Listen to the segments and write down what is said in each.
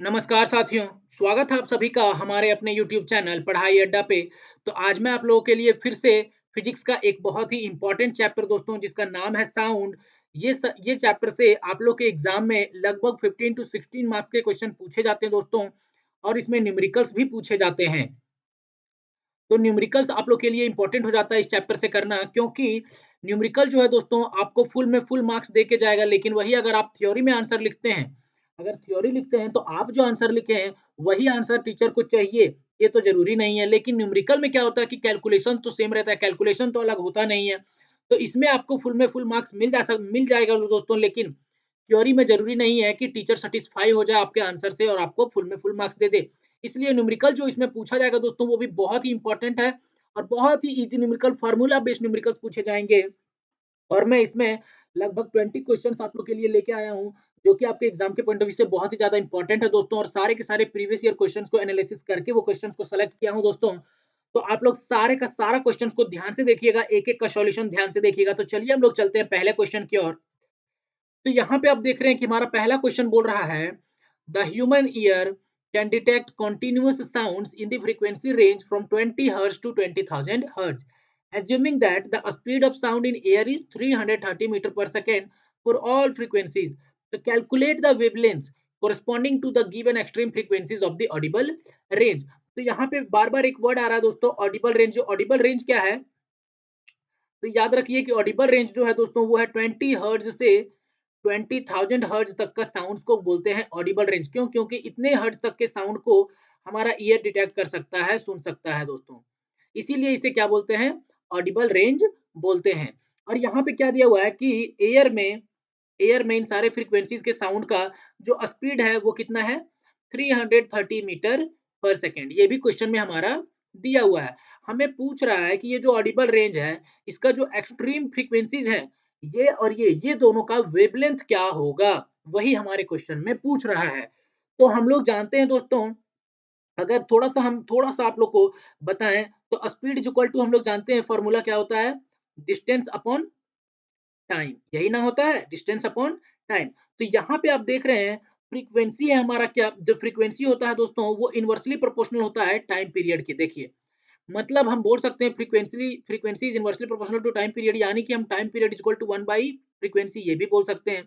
नमस्कार साथियों, स्वागत है आप सभी का हमारे अपने YouTube चैनल पढ़ाई अड्डा पे। तो आज मैं आप लोगों के लिए फिर से फिजिक्स का एक बहुत ही इम्पोर्टेंट चैप्टर दोस्तों जिसका नाम है साउंड। ये चैप्टर से आप लोग के एग्जाम में लगभग 15 टू 16 मार्क्स के क्वेश्चन पूछे जाते हैं दोस्तों, और इसमें न्यूमेरिकल्स भी पूछे जाते हैं। तो न्यूमेरिकल्स आप लोग के लिए इम्पोर्टेंट हो जाता है इस चैप्टर से करना, क्योंकि न्यूमेरिकल जो है दोस्तों आपको फुल मार्क्स दे के जाएगा। लेकिन वही अगर आप थ्योरी में आंसर लिखते हैं, अगर थ्योरी लिखते हैं तो आप जो आंसर लिखे हैं वही आंसर टीचर को चाहिए, ये तो जरूरी नहीं है। लेकिन न्यूमेरिकल में क्या होता है कि कैलकुलेशन तो सेम रहता है, कैलकुलेशन तो अलग होता नहीं है। तो इसमें आपको फुल मार्क्स मिल जाएगा दोस्तों। लेकिन थ्योरी में जरूरी नहीं है कि टीचर सेटिस्फाई हो जाए आपके आंसर से और आपको फुल मार्क्स दे दे। इसलिए न्यूमेरिकल जो इसमें पूछा जाएगा दोस्तों वो भी बहुत ही इंपॉर्टेंट है, और बहुत ही easy numerical formula based numericals पूछे जाएंगे। और मैं इसमें लगभग 20 क्वेश्चंस आप लोग के लिए लेके आया हूं, जो कि आपके एग्जाम के पॉइंट ऑफ व्यू से बहुत ही ज्यादा इंपॉर्टेंट है दोस्तों। और सारे के सारे प्रीवियस ईयर क्वेश्चंस को एनालिसिस करके वो क्वेश्चंस को सेलेक्ट किया हूं दोस्तों। तो आप लोग सारे का सारा क्वेश्चंस को ध्यान से देखिएगा, एक एक का सॉल्यूशन ध्यान से देखिएगा। तो चलिए हम लोग चलते हैं पहले क्वेश्चन की ओर। तो यहाँ पे आप देख रहे हैं कि हमारा पहला क्वेश्चन बोल रहा है, the human ear can detect continuous sounds in the frequency range from 20 hertz to 20,000 hertz, assuming that the speed of sound in air is 330 meter per second for all frequencies. So calculate the wavelengths corresponding to the given extreme frequencies of the audible range. तो यहाँ पे बार बार एक word आ रहा है दोस्तों, Audible range. Audible range क्या है, तो याद रखिए कि ऑडिबल रेंज जो है दोस्तों वो है 20 हर्ट्ज से 20,000 हर्ट्ज तक का साउंड्स को बोलते हैं ऑडिबल रेंज। क्यों? क्योंकि इतने हर्ट्ज तक के साउंड को हमारा ईयर डिटेक्ट कर सकता है, सुन सकता है दोस्तों। इसीलिए इसे क्या बोलते हैं, ऑडिबल रेंज बोलते हैं। और यहाँ पे क्या दिया हुआ है कि एयर में इन सारे फ्रीक्वेंसीज के साउंड का जो स्पीड है वो कितना है, 330 मीटर पर सेकेंड। ये भी क्वेश्चन में हमारा दिया हुआ है। हमें पूछ रहा है कि ये जो ऑडिबल रेंज है, इसका जो एक्सट्रीम फ्रीक्वेंसीज है, ये और ये दोनों का वेवलेंथ क्या होगा, वही हमारे क्वेश्चन में पूछ रहा है। तो हम लोग जानते हैं दोस्तों, अगर थोड़ा सा आप लोग को बताएं, तो स्पीड इज इक्वल टू, हम लोग जानते हैं फॉर्मूला क्या होता है, डिस्टेंस अपॉन टाइम। यही ना होता है, डिस्टेंस अपॉन टाइम। तो यहाँ पे आप देख रहे हैं फ्रीक्वेंसी है हमारा, क्या जो फ्रीक्वेंसी होता है दोस्तों वो इनवर्सली प्रोपोर्शनल होता है टाइम पीरियड के। देखिए, मतलब हम बोल सकते हैं frequency is inversely proportional to time period, यानी कि हम time period is equal to 1 by frequency, ये भी बोल सकते हैं।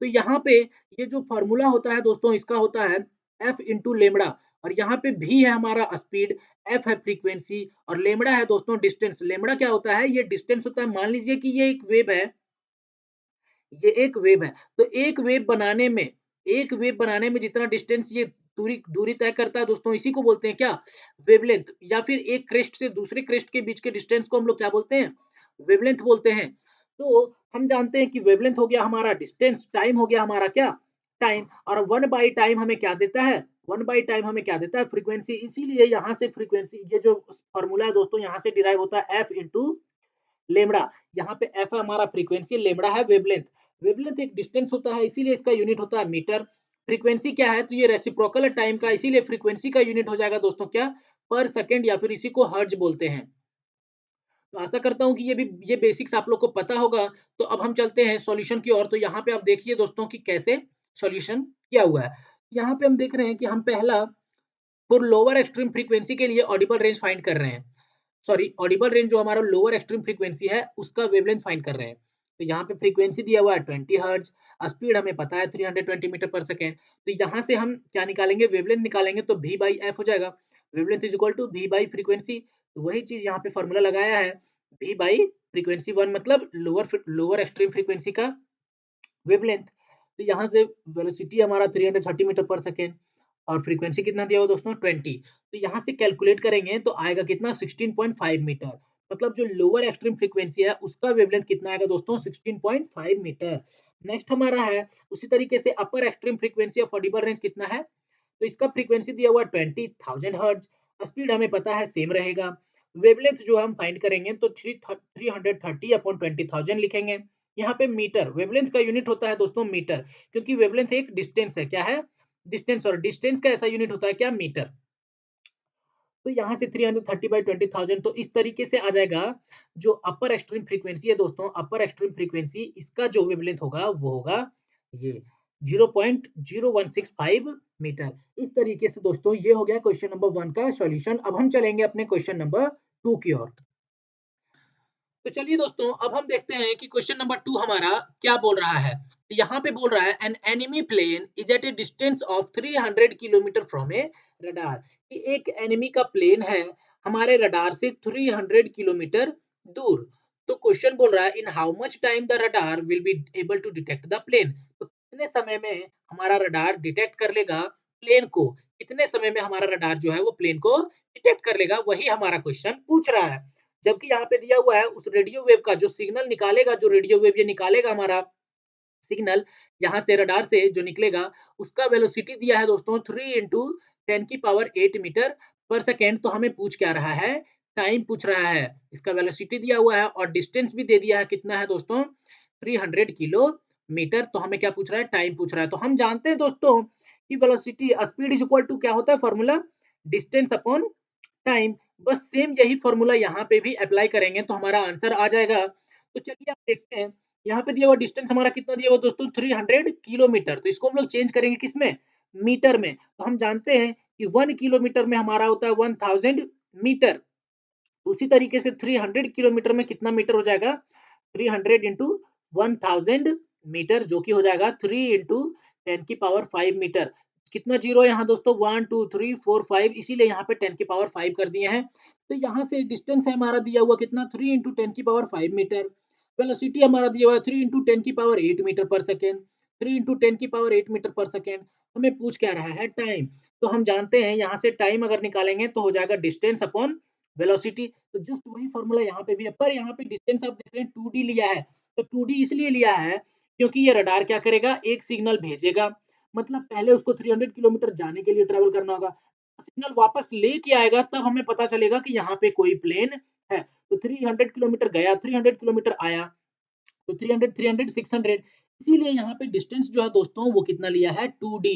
तो यहाँ पे ये जो फॉर्मूला होता है दोस्तों, इसका होता है एफ इंटू लेमड़ा। और यहाँ पे भी है हमारा स्पीड, एफ है फ्रीक्वेंसी, और लेमड़ा है दोस्तों डिस्टेंस। लेमड़ा क्या होता है, ये डिस्टेंस होता है। मान लीजिए कि ये एक वेव है, ये एक वेव है। तो एक वेव बनाने में जितना डिस्टेंस ये दूरी दूरी तय करता है दोस्तों, इसी को बोलते हैं क्या, वेवलेंथ। या फिर एक क्रेस्ट से दूसरे क्रेस्ट के बीच के डिस्टेंस को हम लोग क्या बोलते हैं, वेवलेंथ बोलते हैं। तो हम जानते हैं कि वेवलेंथ हो गया हमारा डिस्टेंस, टाइम हो गया हमारा क्या, टाइम। और 1 बाई टाइम हमें क्या देता है, 1 बाई टाइम हमें क्या देता है, फ्रीक्वेंसी। इसीलिए यहाँ से फ्रीक्वेंसी, ये जो फॉर्मूला है दोस्तों, यहाँ से डिराइव होता है एफ इंटू लेमड़ा। यहाँ पे एफ हमारा फ्रीक्वेंसी, लेमड़ा है वेवलेंथ। वेवलेंथ एक डिस्टेंस होता है, इसीलिए इसका यूनिट होता है मीटर। फ्रीक्वेंसी क्या है, तो ये रेसिप्रोकल है टाइम का, इसीलिए फ्रीक्वेंसी का यूनिट हो जाएगा दोस्तों क्या, पर सेकंड, या फिर इसी को हर्ट्ज बोलते हैं। तो आशा करता हूं कि ये बेसिक्स आप लोग को पता होगा। तो अब हम चलते हैं सॉल्यूशन की ओर। तो यहाँ पे आप देखिए दोस्तों कि कैसे सॉल्यूशन किया हुआ है। यहाँ पे हम देख रहे हैं कि हम पहला फॉर लोअर एक्सट्रीम फ्रीक्वेंसी के लिए ऑडिबल रेंज फाइंड कर रहे हैं। सॉरी, ऑडिबल रेंज जो हमारा लोअर एक्सट्रीम फ्रीक्वेंसी है उसका वेवलेंथ फाइंड कर रहे हैं। तो यहाँ पे फ्रीक्वेंसी दिया हुआ है 20 हर्ट्ज, स्पीड हमें पता है 320 मीटर पर सेकेंड। तो यहाँ से हम क्या निकालेंगे, वेवलेंथ निकालेंगे। तो v बाई एफ हो जाएगा, wavelength is equal to v by frequency. तो वही चीज यहाँ पे फॉर्मूला लगाया है, v बाई फ्रीक्वेंसी 1, मतलब लोअर एक्सट्रीम फ्रीक्वेंसी का वेवलेंथ। तो यहाँ से वेलोसिटी हमारा 330 मीटर पर सेकेंड, और फ्रीक्वेंसी कितना दिया हुआ दोस्तों, 20। तो यहाँ से कैलकुलेट करेंगे तो आएगा कितना, 16.5 मीटर। मतलब जो लोअर एक्सट्रीम फ्रीक्वेंसी है उसका वेवलेंथ कितना आएगा दोस्तों, 16.5 मीटर। नेक्स्ट हमारा है उसी तरीके से upper extreme frequency of audible range कितना है, तो इसका फ्रीक्वेंसी दिया हुआ 20,000 हर्ट्ज, स्पीड हमें पता है सेम रहेगा। वेवलेंथ जो हम फाइंड करेंगे तो 330 अपॉन 20,000 लिखेंगे। यहाँ पे मीटर, वेवलेंथ का यूनिट होता है दोस्तों मीटर, क्योंकि वेवलेंथ एक डिस्टेंस है, क्या है, डिस्टेंस। और डिस्टेंस का ऐसा यूनिट होता है क्या, मीटर। तो यहाँ से 330 बाई 20,000, तो इस तरीके से आ जाएगा। जो अपर एक्सट्रीम फ्रीक्वेंसी है दोस्तों, अपर एक्सट्रीम फ्रीक्वेंसी, इसका जो वेवलेंथ होगा वो होगा ये। 0.0165 मीटर। इस तरीके से दोस्तों ये हो गया क्वेश्चन नंबर 1 का सॉल्यूशन। अब हम चलेंगे अपने क्वेश्चन नंबर 2 की ओर। तो चलिए दोस्तों, अब हम देखते हैं कि क्वेश्चन नंबर 2 हमारा क्या बोल रहा है। यहाँ पे बोल रहा है an enemy plane is at a distance of 300 kilometre from a radar, कि एक एनिमी का प्लेन है हमारे रडार से 300 किलोमीटर दूर। तो क्वेश्चन बोल रहा है in how much time the radar will be able to detect the plane, तो कितने समय में हमारा रडार डिटेक्ट कर लेगा प्लेन को, कितने समय में हमारा रडार जो है वो प्लेन को डिटेक्ट कर लेगा, वही हमारा क्वेश्चन पूछ रहा है। जबकि यहाँ पे दिया हुआ है उस रेडियो वेव का जो सिग्नल निकालेगा, जो रेडियो वेव ये निकालेगा हमारा सिग्नल यहाँ से रडार से जो निकलेगा, उसका वेलोसिटी दिया है दोस्तों 3 इंटू 10 की पावर 8 मीटर पर सेकेंड। तो हमें पूछ क्या रहा है, टाइम पूछ रहा है। इसका वेलोसिटी दिया हुआ है और डिस्टेंस भी दे दिया है, कितना है दोस्तों 300 किलोमीटर। तो हमें क्या पूछ रहा है, टाइम पूछ रहा है। तो हम जानते हैं दोस्तों कि velocity speed is equal to क्या होता है फॉर्मूला, डिस्टेंस अपॉन टाइम। बस सेम यही फॉर्मूला यहाँ पे भी अप्लाई करेंगे तो हमारा आंसर आ जाएगा। तो चलिए आप देखते हैं, यहाँ पे दिया हुआ डिस्टेंस हमारा कितना दिया हुआ दोस्तों 300 किलोमीटर। तो इसको हम लोग चेंज करेंगे किसमें, मीटर में। तो हम जानते हैं कि 1 किलोमीटर में हमारा होता है 1000 मीटर। उसी तरीके से 300 किलोमीटर में कितना मीटर हो जाएगा, 300 इंटू 1000 मीटर, जो कि हो जाएगा 3 इंटू 10 की पावर 5 मीटर। कितना जीरो है यहाँ दोस्तों, 1 2 3 4 5, इसीलिए यहाँ पे 10 की पावर 5 कर दिए हैं। तो यहाँ से डिस्टेंस है हमारा दिया हुआ कितना, 3 इंटू 10 की पावर 5 मीटर। वेलोसिटी हमारा दिया हुआ है 3 इंटू 10 की power 8 metre per second, 3 into 10 की पावर 8 मीटर पर सेकेंड। हमें पूछ क्या रहा है, टाइम। तो हम जानते हैं यहाँ से टाइम अगर निकालेंगे तो हो जाएगा डिस्टेंस अपॉन वेलोसिटी। तो जस्ट वही फॉर्मूला यहाँ पे भी है, पर यहाँ पे डिस्टेंस आप देख रहे हैं 2d लिया है। तो 2d इसलिए लिया है क्योंकि ये रडार क्या करेगा, एक सिग्नल भेजेगा, मतलब पहले उसको 300 किलोमीटर जाने के लिए ट्रेवल करना होगा, सिग्नल वापस लेके आएगा, तब हमें पता चलेगा कि यहाँ पे कोई प्लेन है। तो 300 किलोमीटर गया, 300 किलोमीटर आया, तो 300 300 600, इसीलिए यहाँ पे डिस्टेंस जो है दोस्तों वो कितना लिया है, 2d।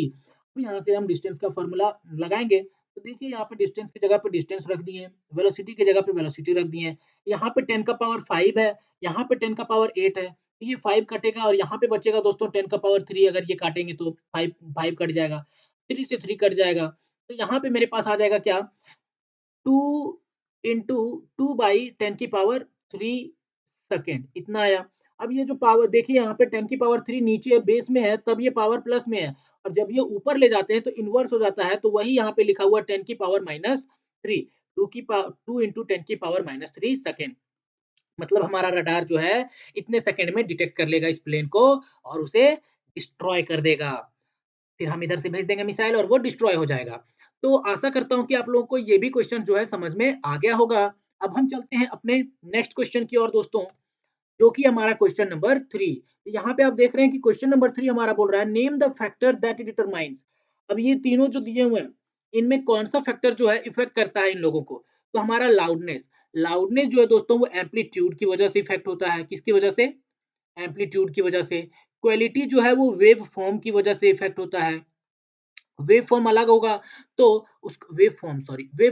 तो यहाँ से हम डिस्टेंस का फॉर्मूला लगाएंगे। तो देखिए यहाँ पे डिस्टेंस की जगह पे डिस्टेंस रख दिए, वेलोसिटी की जगह पे वेलोसिटी रख दिए। यहाँ पे 10 का पावर 5 है, यहाँ पे 10 का पावर 8 है, तो ये 5 कटेगा और यहाँ पे बचेगा दोस्तों 10 का पावर 3। अगर ये काटेंगे तो 5 5 कट जाएगा, 3 से 3 कट जाएगा। तो यहाँ पे मेरे पास आ जाएगा क्या, 2 इंटू 2/10 की पावर 3 सेकेंड, इतना आया। अब ये जो पावर देखिए यहाँ पे 10 की पावर 3 नीचे बेस में है, तब ये पावर प्लस में है, और जब ये ऊपर ले जाते हैं तो इन्वर्स हो जाता है। तो वही यहाँ पे लिखा हुआ 10 की पावर-3, 2 इंटू 10 की पावर-3 सेकेंड। मतलब हमारा रडार जो है इतने सेकेंड में डिटेक्ट कर लेगा इस प्लेन को और उसे डिस्ट्रॉय कर देगा। फिर हम इधर से भेज देंगे मिसाइल और वो डिस्ट्रॉय हो जाएगा। तो आशा करता हूँ कि आप लोगों को ये भी क्वेश्चन जो है समझ में आ गया होगा। अब हम चलते हैं अपने नेक्स्ट क्वेश्चन की ओर दोस्तों, जो कि हमारा क्वेश्चन नंबर 3। यहाँ पे आप देख रहे हैं कि क्वेश्चन नंबर 3 हमारा बोल रहा है name the factor that determines. अब ये तीनों जो दिए हुए हैं, इनमें कौन सा फैक्टर जो है इफेक्ट करता है इन लोगों को। तो हमारा लाउडनेस, लाउडनेस जो है दोस्तों वो एम्पलीट्यूड की वजह से इफेक्ट होता है। किसकी वजह से, एम्पलीट्यूड की वजह से। क्वालिटी जो है वो वेव फॉर्म की वजह से इफेक्ट होता है। वेव फॉर्म अलग होगा तो उस वेव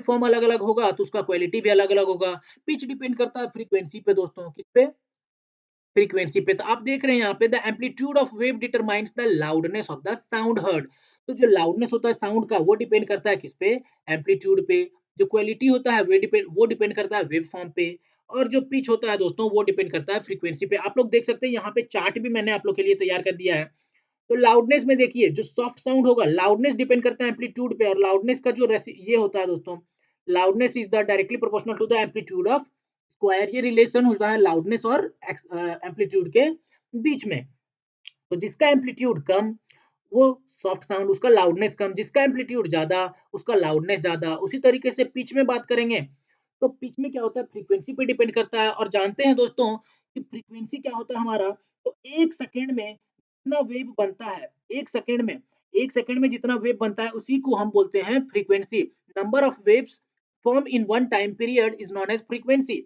फॉर्म अलग अलग होगा तो उसका क्वालिटी भी अलग अलग होगा। पिच डिपेंड करता है फ्रीक्वेंसी पे दोस्तों, किस पे, फ्रीक्वेंसी पे। तो आप देख रहे हैं यहाँ पे the amplitude of wave determines the loudness of the sound heard. तो जो लाउडनेस होता है साउंड का वो डिपेंड करता है किस पे, एम्पलीट्यूड पे। जो क्वालिटी होता है वो डिपेंड करता है वेव फॉर्म पे। और जो पिच होता है दोस्तों वो डिपेंड करता है फ्रीक्वेंसी पे। आप लोग देख सकते हैं यहाँ पे चार्ट भी मैंने आप लोग के लिए तैयार कर दिया है। तो लाउडनेस में देखिए जो सॉफ्ट साउंड होगा, लाउडनेस डिपेंड करता है एम्पलीट्यूड पे, और लाउडनेस का जो ये होता है दोस्तों, loudness is the directly proportional to the amplitude of square. ये रिलेशन होता है लाउडनेस और एम्पलीट्यूड के बीच में। तो जिसका एम्पलीट्यूड कम वो सॉफ्ट साउंड, उसका लाउडनेस कम, जिसका एम्पलीट्यूड ज्यादा उसका लाउडनेस ज्यादा। उसी तरीके से पिच में बात करेंगे तो पिच में क्या होता है, फ्रीक्वेंसी पे डिपेंड करता है। और जानते हैं दोस्तों कि फ्रीक्वेंसी क्या होता है हमारा, तो एक सेकेंड में जितना वेव बनता है, एक सेकेंड में, एक सेकेंड में जितना वेव बनता है उसी को हम बोलते हैं frequency. Number of waves form in one time period is known as frequency.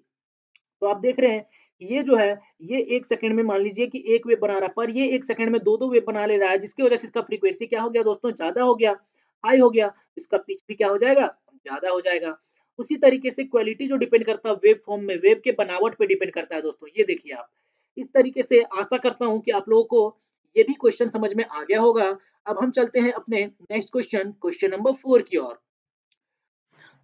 तो आप देख रहे हैं ये जो है, ये एक सेकंड में मान लीजिए कि एक वेव बना रहा है, पर ये एक सेकंड में दो दो वेव बना ले रहा है, जिसकी वजह से इसका फ्रीक्वेंसी क्या हो गया दोस्तों, ज्यादा हो गया, हाई हो गया। इसका पिच भी क्या हो जाएगा, ज्यादा हो जाएगा। उसी तरीके से क्वालिटी जो डिपेंड करता है वेव फॉर्म में, वेव के बनावट पे डिपेंड करता है दोस्तों। ये देखिए आप, इस तरीके से आशा करता हूँ कि आप लोगों को ये भी क्वेश्चन समझ में आ गया होगा। अब हम चलते हैं अपने नेक्स्ट क्वेश्चन, क्वेश्चन नंबर 4 की ओर।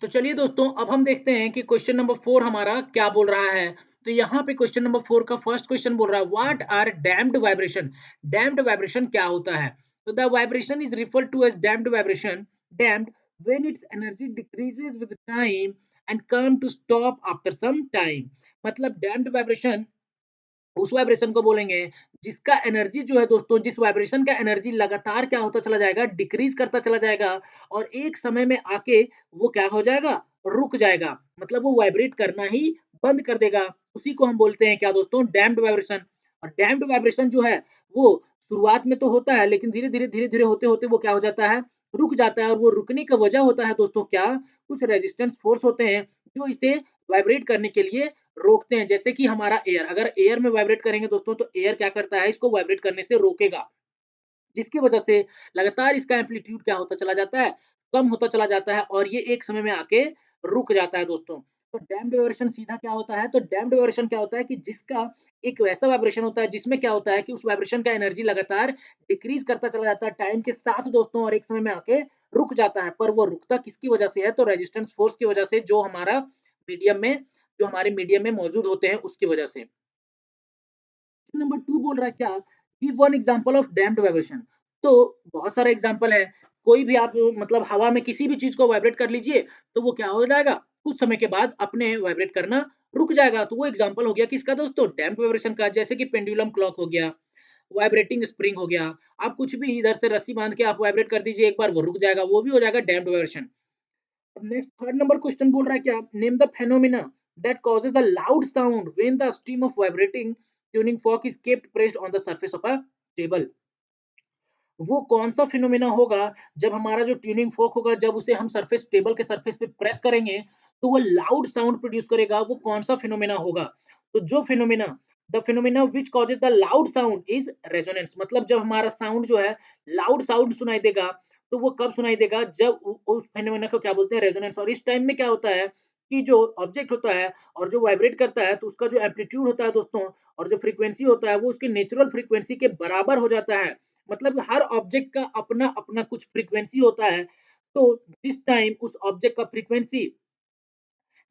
तो चलिए दोस्तों, अब हम देखते हैं कि क्वेश्चन नंबर 4 हमारा क्या बोल रहा है। तो यहाँ पे क्वेश्चन नंबर 4 का फर्स्ट क्वेश्चन बोल रहा है, what are damped vibration? Damped vibration क्या होता है? तो the vibration is referred to as damped vibration, damped when its energy decreases with time and come to stop after some time. मतलब damped vibration उस vibration को बोलेंगे जिसका energy जो है दोस्तों, जिस वाइब्रेशन का एनर्जी लगातार क्या होता चला जाएगा, डिक्रीज करता चला जाएगा और एक समय में आके वो क्या हो जाएगा, रुक जाएगा। मतलब वो वाइब्रेट करना ही बंद कर देगा। उसी को हम बोलते हैं क्या दोस्तों, डैम्प्ड वाइब्रेशन। और डैम्प्ड वाइब्रेशन जो है वो शुरुआत में तो होता है, लेकिन धीरे धीरे होते होते वो क्या हो जाता है, रुक जाता है। और वो रुकने का वजह होता है दोस्तों क्या, कुछ रेजिस्टेंस फोर्स होते हैं जो इसे वाइब्रेट करने के लिए रोकते हैं। जैसे कि हमारा एयर, अगर एयर में वाइब्रेट करेंगे दोस्तों, तो एयर क्या करता है, इसको वाइब्रेट करने से रोकेगा, जिसकी वजह से लगातार इसका एम्पलीट्यूड क्या होता चला जाता है, कम होता चला जाता है और ये एक समय में आके रुक जाता है दोस्तों। तो डैम्प्ड वाइब्रेशन सीधा क्या होता है, तो डैम्प्ड वाइब्रेशन क्या होता है कि जिसका एक वैसा वाइब्रेशन होता है जिसमें क्या होता है कि उस वाइब्रेशन का एनर्जी लगातार डिक्रीज करता चला जाता है टाइम के साथ दोस्तों, और एक समय में आके रुक जाता है। पर वो रुकता किसकी वजह से है, तो रेजिस्टेंस फोर्स की वजह से, जो हमारा मीडियम में, जो हमारे मीडियम में मौजूद होते हैं उसकी वजह से। नंबर 2 बोल रहा है क्या, give one example of damped vibration. तो बहुत सारे एग्जांपल है। कोई भी आप मतलब हवा में किसी भी चीज को वाइब्रेट कर लीजिए, तो वो क्या हो जाएगा, कुछ समय के बाद अपने वाइब्रेट करना रुक जाएगा। तो वो एग्जांपल हो गया किसका दोस्तों, डैम्प्ड वाइब्रेशन का। जैसे कि पेंडुलम क्लॉक हो गया, वाइब्रेटिंग स्प्रिंग हो गया। आप कुछ भी इधर से रस्सी बांध के आप वाइब्रेट कर दीजिए एक बार, वो रुक जाएगा, वो भी हो जाएगा damped vibration. Next third number question बोल रहा है क्या, name the phenomena that causes a loud sound when the stream of vibrating tuning fork is kept pressed on the surface of a table. वो कौन सा फिनोमेना होगा जब हमारा जो ट्यूनिंग फोक होगा, जब उसे हम सरफेस, टेबल के सरफेस पे प्रेस करेंगे तो वो लाउड साउंड प्रोड्यूस करेगा, वो कौन सा फिनोमेना होगा। तो जो phenomena, the phenomena which causes the loud sound is resonance. मतलब जब हमारा साउंड जो है लाउड साउंड सुनाई देगा, तो वो कब सुनाई देगा, जब उस फिनोमेना को क्या बोलते हैं, रेजोनेंस। और इस टाइम में क्या होता है कि जो ऑब्जेक्ट होता है और जो वाइब्रेट करता है, तो उसका जो एम्पलीट्यूड होता है दोस्तों, और जो फ्रीक्वेंसी होता है, वो उसकी नेचुरल फ्रीक्वेंसी के बराबर हो जाता है। मतलब हर ऑब्जेक्ट का अपना-अपना कुछ फ्रीक्वेंसी होता है। तो जिस टाइम उस ऑब्जेक्ट का फ्रीक्वेंसी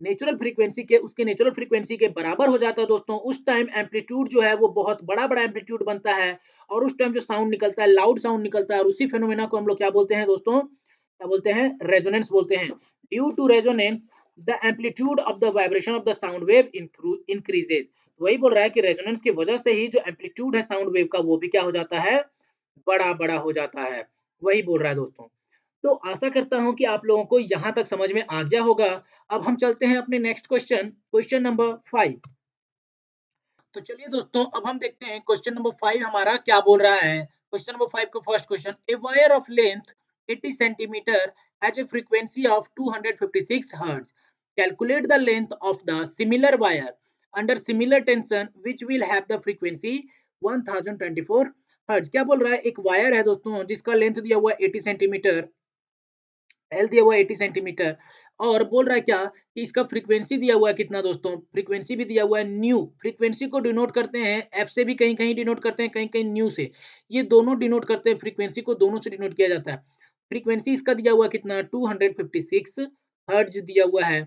नेचुरल फ्रीक्वेंसी के, उसके नेचुरल फ्रीक्वेंसी के बराबर हो जाता है दोस्तों, उस टाइम एम्पलीट्यूड जो है वो बहुत बड़ा-बड़ा एम्पलीट्यूड बनता है और उस टाइम जो साउंड निकलता है, लाउड साउंड निकलता है, और उसी फिनोमेना को हम लोग क्या बोलते हैं दोस्तों, क्या बोलते हैं, रेजोनेंस बोलते हैं। Due to resonance the amplitude of the vibration of the sound wave increases. वही बोल रहा है कि रेजोनेंस की वजह से ही जो एम्पलीट्यूड है साउंड वेव का, वो भी क्या हो जाता है, बड़ा-बड़ा हो जाता है। वही बोल रहा है दोस्तों। तो आशा करता हूँ कि आप लोगों को यहाँ तक समझ में आ गया होगा। अब हम चलते हैं अपने नेक्स्ट क्वेश्चन, क्वेश्चन नंबर 5। तो चलिए दोस्तों, अब हम देखते हैं क्वेश्चन नंबर 5 हमारा क्या बोल रहा है। क्वेश्चन नंबर 5 का first question, a wire of length 80 centimetre has a frequency of 256 hertz. Calculate the length of the similar wire under similar tension which will have the frequency 1024 hertz. क्या बोल रहा है, एक वायर है दोस्तों जिसका length दिया हुआ है 80 सेंटीमीटर, एल दिया हुआ है 80 सेंटीमीटर, और बोल रहा है क्या कि इसका फ्रीक्वेंसी दिया हुआ है कितना दोस्तों, फ्रीक्वेंसी भी दिया हुआ है न्यू। फ्रीक्वेंसी को डिनोट करते हैं एफ से, भी कहीं कहीं डिनोट करते हैं, कहीं कहीं न्यू से। ये दोनों डिनोट करते हैं, फ्रीक्वेंसी को दोनों से डिनोट किया जाता है। फ्रीक्वेंसी इसका दिया हुआ है कितना, 256 हर्ट्ज दिया हुआ है।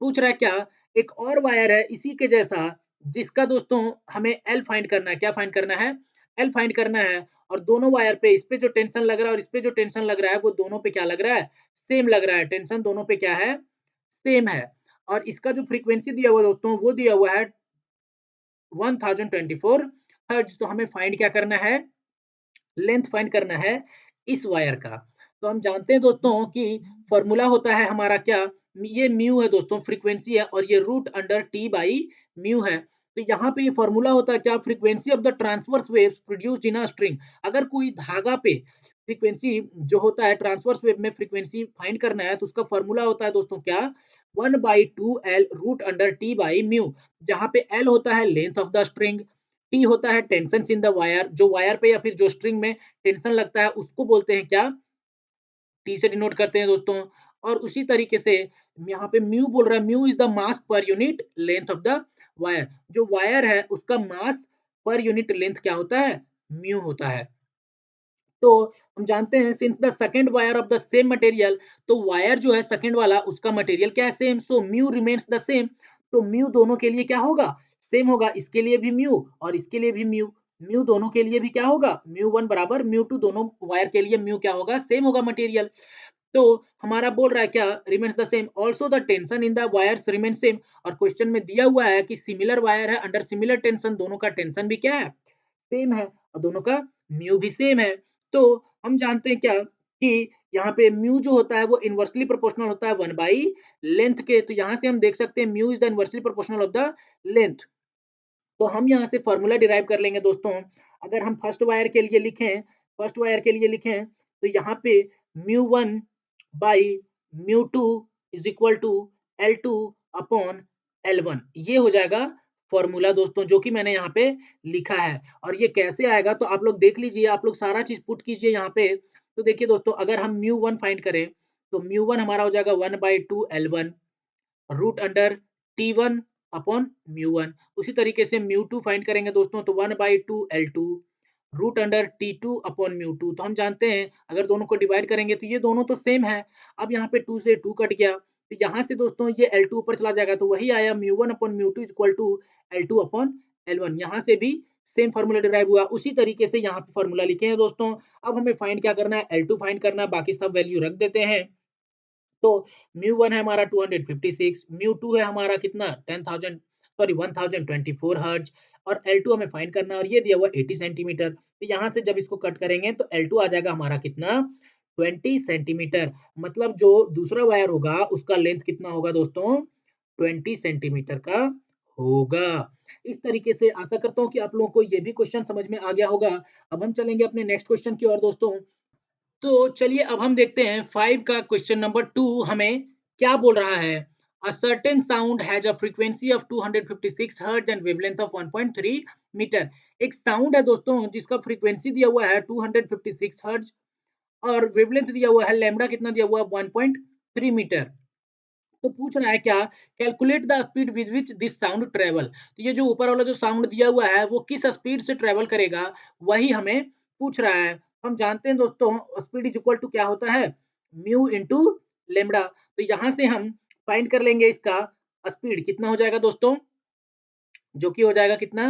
पूछ रहा है क्या, एक और वायर है इसी के जैसा, जिसका दोस्तों हमें एल फाइंड करना है। क्या फाइंड करना है, एल फाइंड करना है। और दोनों वायर पे, इस पे जो टेंशन लग रहा है और इस पे जो टेंशन लग रहा है, वो दोनों पे क्या लग रहा है, सेम लग रहा है। टेंशन दोनों पे क्या है, सेम है। और इसका जो फ्रीक्वेंसी दिया हुआ है दोस्तों, वो दिया हुआ है 1024 हर्ट्ज। तो हमें फाइंड क्या करना है, लेंथ फाइंड करना है इस वायर का। तो हम जानते हैं दोस्तों कि फॉर्मूला होता है हमारा क्या, ये म्यू है दोस्तों, फ्रीक्वेंसी है, और ये root under T by mu है। तो यहाँ पे ये फॉर्मूला होता है क्या, frequency of the transverse waves produced in a string. अगर कोई धागा पे फ्रीक्वेंसी जो होता है, ट्रांसवर्स वेव में फ्रीक्वेंसी फाइंड करना है, तो उसका फॉर्मूला होता है दोस्तों क्या, 1/2 L root under T by mu. जहाँ पे एल होता है length of the string, T होता है टेंशन इन द वायर, जो वायर पे या फिर जो स्ट्रिंग में टेंशन लगता है उसको बोलते हैं क्या, टी से डिनोट करते हैं दोस्तों। और उसी तरीके से यहाँ पे म्यू बोल रहा है, mu is the mass per unit length of the wire. जो वायर है उसका मास पर यूनिट लेंथ क्या होता है, म्यू होता है। तो हम जानते हैं since the second wire of the same material, तो वायर जो है सेकंड वाला उसका मटेरियल क्या है, same, so mu remains the same. तो म्यू दोनों के लिए क्या होगा, सेम होगा, इसके लिए भी म्यू और इसके लिए भी म्यू। म्यू दोनों के लिए भी क्या होगा, म्यू वन बराबर म्यू टू, दोनों वायर के लिए म्यू क्या होगा, सेम होगा मटेरियल। तो हमारा बोल रहा है क्या, remains the same, also the tension in the wires remain same. और क्वेश्चन में दिया हुआ है कि सिमिलर वायर है अंडर सिमिलर टेंशन, दोनों का टेंशन भी क्या है, सेम है, और दोनों का म्यू भी सेम है। तो हम जानते हैं क्या कि यहाँ पे म्यू जो होता है वो इनवर्सली प्रोपोर्शनल होता है 1 बाई लेंथ के। तो यहाँ से हम देख सकते हैं mu is the inversely proportional of the length. तो हम यहाँ से फॉर्मूला डिराइव कर लेंगे दोस्तों। अगर हम फर्स्ट वायर के लिए लिखें तो यहाँ पे mu one by mu two is equal to L two upon L one, ये हो जाएगा फॉर्मूला दोस्तों, जो कि मैंने यहाँ पे लिखा है। और ये कैसे आएगा तो आप लोग देख लीजिए, आप लोग सारा चीज पुट कीजिए यहाँ पे। तो देखिए दोस्तों, अगर हम म्यू वन फाइंड करें तो म्यू वन हमारा हो जाएगा 1/2 L1 root under T1 upon mu one. उसी तरीके से म्यू टू फाइंड करेंगे दोस्तों तो 1/2 L2 root under T2 upon mu two. तो हम जानते हैं अगर दोनों को डिवाइड करेंगे तो ये दोनों तो सेम है। अब यहाँ पे 2 से 2 कट गया, तो यहाँ से दोस्तों ये L2 ऊपर चला जाएगा, तो वही आया mu one upon mu two equal to L2 upon L1। यहाँ से भी सेम फार्मूला डिराइव हुआ, उसी तरीके से यहाँ पे फार्मूला लिखे हैं दोस्तों। अब हमें फाइंड क्या करना है, L2 फाइंड करना है, बाकी सब वैल्यू रख देते हैं। तो म्यू वन है हमारा 256, म्यू टू है हमारा कितना 10,000, सॉरी 1024 हर्ट्ज, और L2 हमें फाइंड करना है और ये दिया हुआ 80 सेंटीमीटर। तो यहाँ से जब इसको कट करेंगे तो L2 आ जाएगा हमारा कितना 20 सेंटीमीटर। मतलब जो दूसरा वायर होगा उसका लेंथ कितना होगा दोस्तों, 20 सेंटीमीटर का होगा। इस तरीके से आशा करता हूँ कि आप लोगों को ये भी क्वेश्चन समझ में आ गया होगा। अब हम चलेंगे अपने नेक्स्ट क्वेश्चन की ओर दोस्तों। तो चलिए अब हम देखते हैं 5 का क्वेश्चन नंबर 2 हमें क्या बोल रहा है। A certain sound has a frequency of 256 hertz and wavelength of 1.3 metre. एक साउंड है दोस्तों जिसका फ्रीक्वेंसी दिया हुआ है 256 हर्ट्ज और वेवलेंथ दिया हुआ है लैम्बडा कितना दिया हुआ है 1.3 मीटर। तो पूछ रहा है क्या, calculate the speed with which this sound travel. तो ये जो ऊपर वाला जो साउंड दिया हुआ है वो किस स्पीड से ट्रेवल करेगा, वही हमें पूछ रहा है। हम जानते हैं दोस्तों स्पीड इज इक्वल टू क्या होता है, म्यू इनटू लेम्डा। तो यहाँ से हम फाइंड कर लेंगे इसका स्पीड कितना हो जाएगा दोस्तों, जो कि हो जाएगा कितना,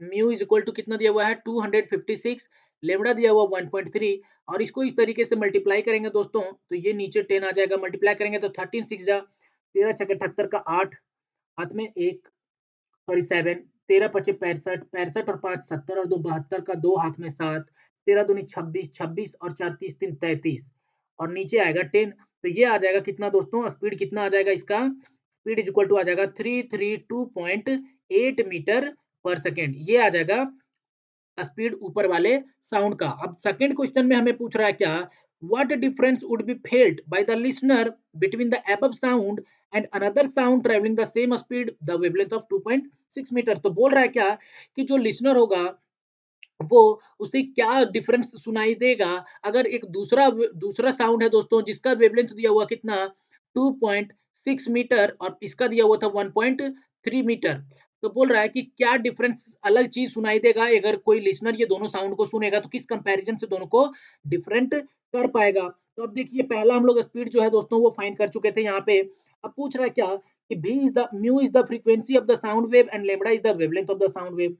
म्यू इज इक्वल टू कितना दिया हुआ है 256, लेमड़ा दिया हुआ 1.3, और इसको इस तरीके से मल्टीप्लाई करेंगे दोस्तों तो ये नीचे 10 आ जाएगा, मल्टीप्लाई करेंगे तो 13 6 जा 13 छक्के 78 का 8, हाथ में एक, सॉरी 7, 13 पचे 65, 65 और 5 70 और 2 72 का 2 हाथ में 7, 13 दूनी 26, 26 और 4 30 3 33 और नीचे आएगा 10। तो ये आ जाएगा कितना दोस्तों, स्पीड कितना आ जाएगा इसका, स्पीड इज इक्वल टू आ जाएगा 332.8 मीटर पर सेकेंड। ये आ जाएगा स्पीड ऊपर वाले साउंड का। अब सेकंड क्वेश्चन में हमें पूछ रहा है क्या, what difference would be felt by the listener between the above sound and another sound travelling the same speed the wavelength of 2.6 metre. तो बोल रहा है क्या कि जो लिसनर होगा वो उसे क्या डिफरेंस सुनाई देगा अगर एक दूसरा साउंड है दोस्तों जिसका वेवलेंथ दिया हुआ कितना 2.6 मीटर और इसका दिया हुआ था 1.3 मीटर। तो बोल रहा है कि क्या डिफरेंस अलग चीज सुनाई देगा अगर कोई लिसनर ये दोनों साउंड को सुनेगा, तो किस कंपैरिजन से दोनों को डिफरेंट कर पाएगा। तो अब देखिए पहला हम लोग स्पीड जो है दोस्तों वो फाइंड कर चुके थे यहाँ पे। अब पूछ रहा है क्या कि v is the mu is the frequency of the sound wave and lambda is the wavelength of the sound wave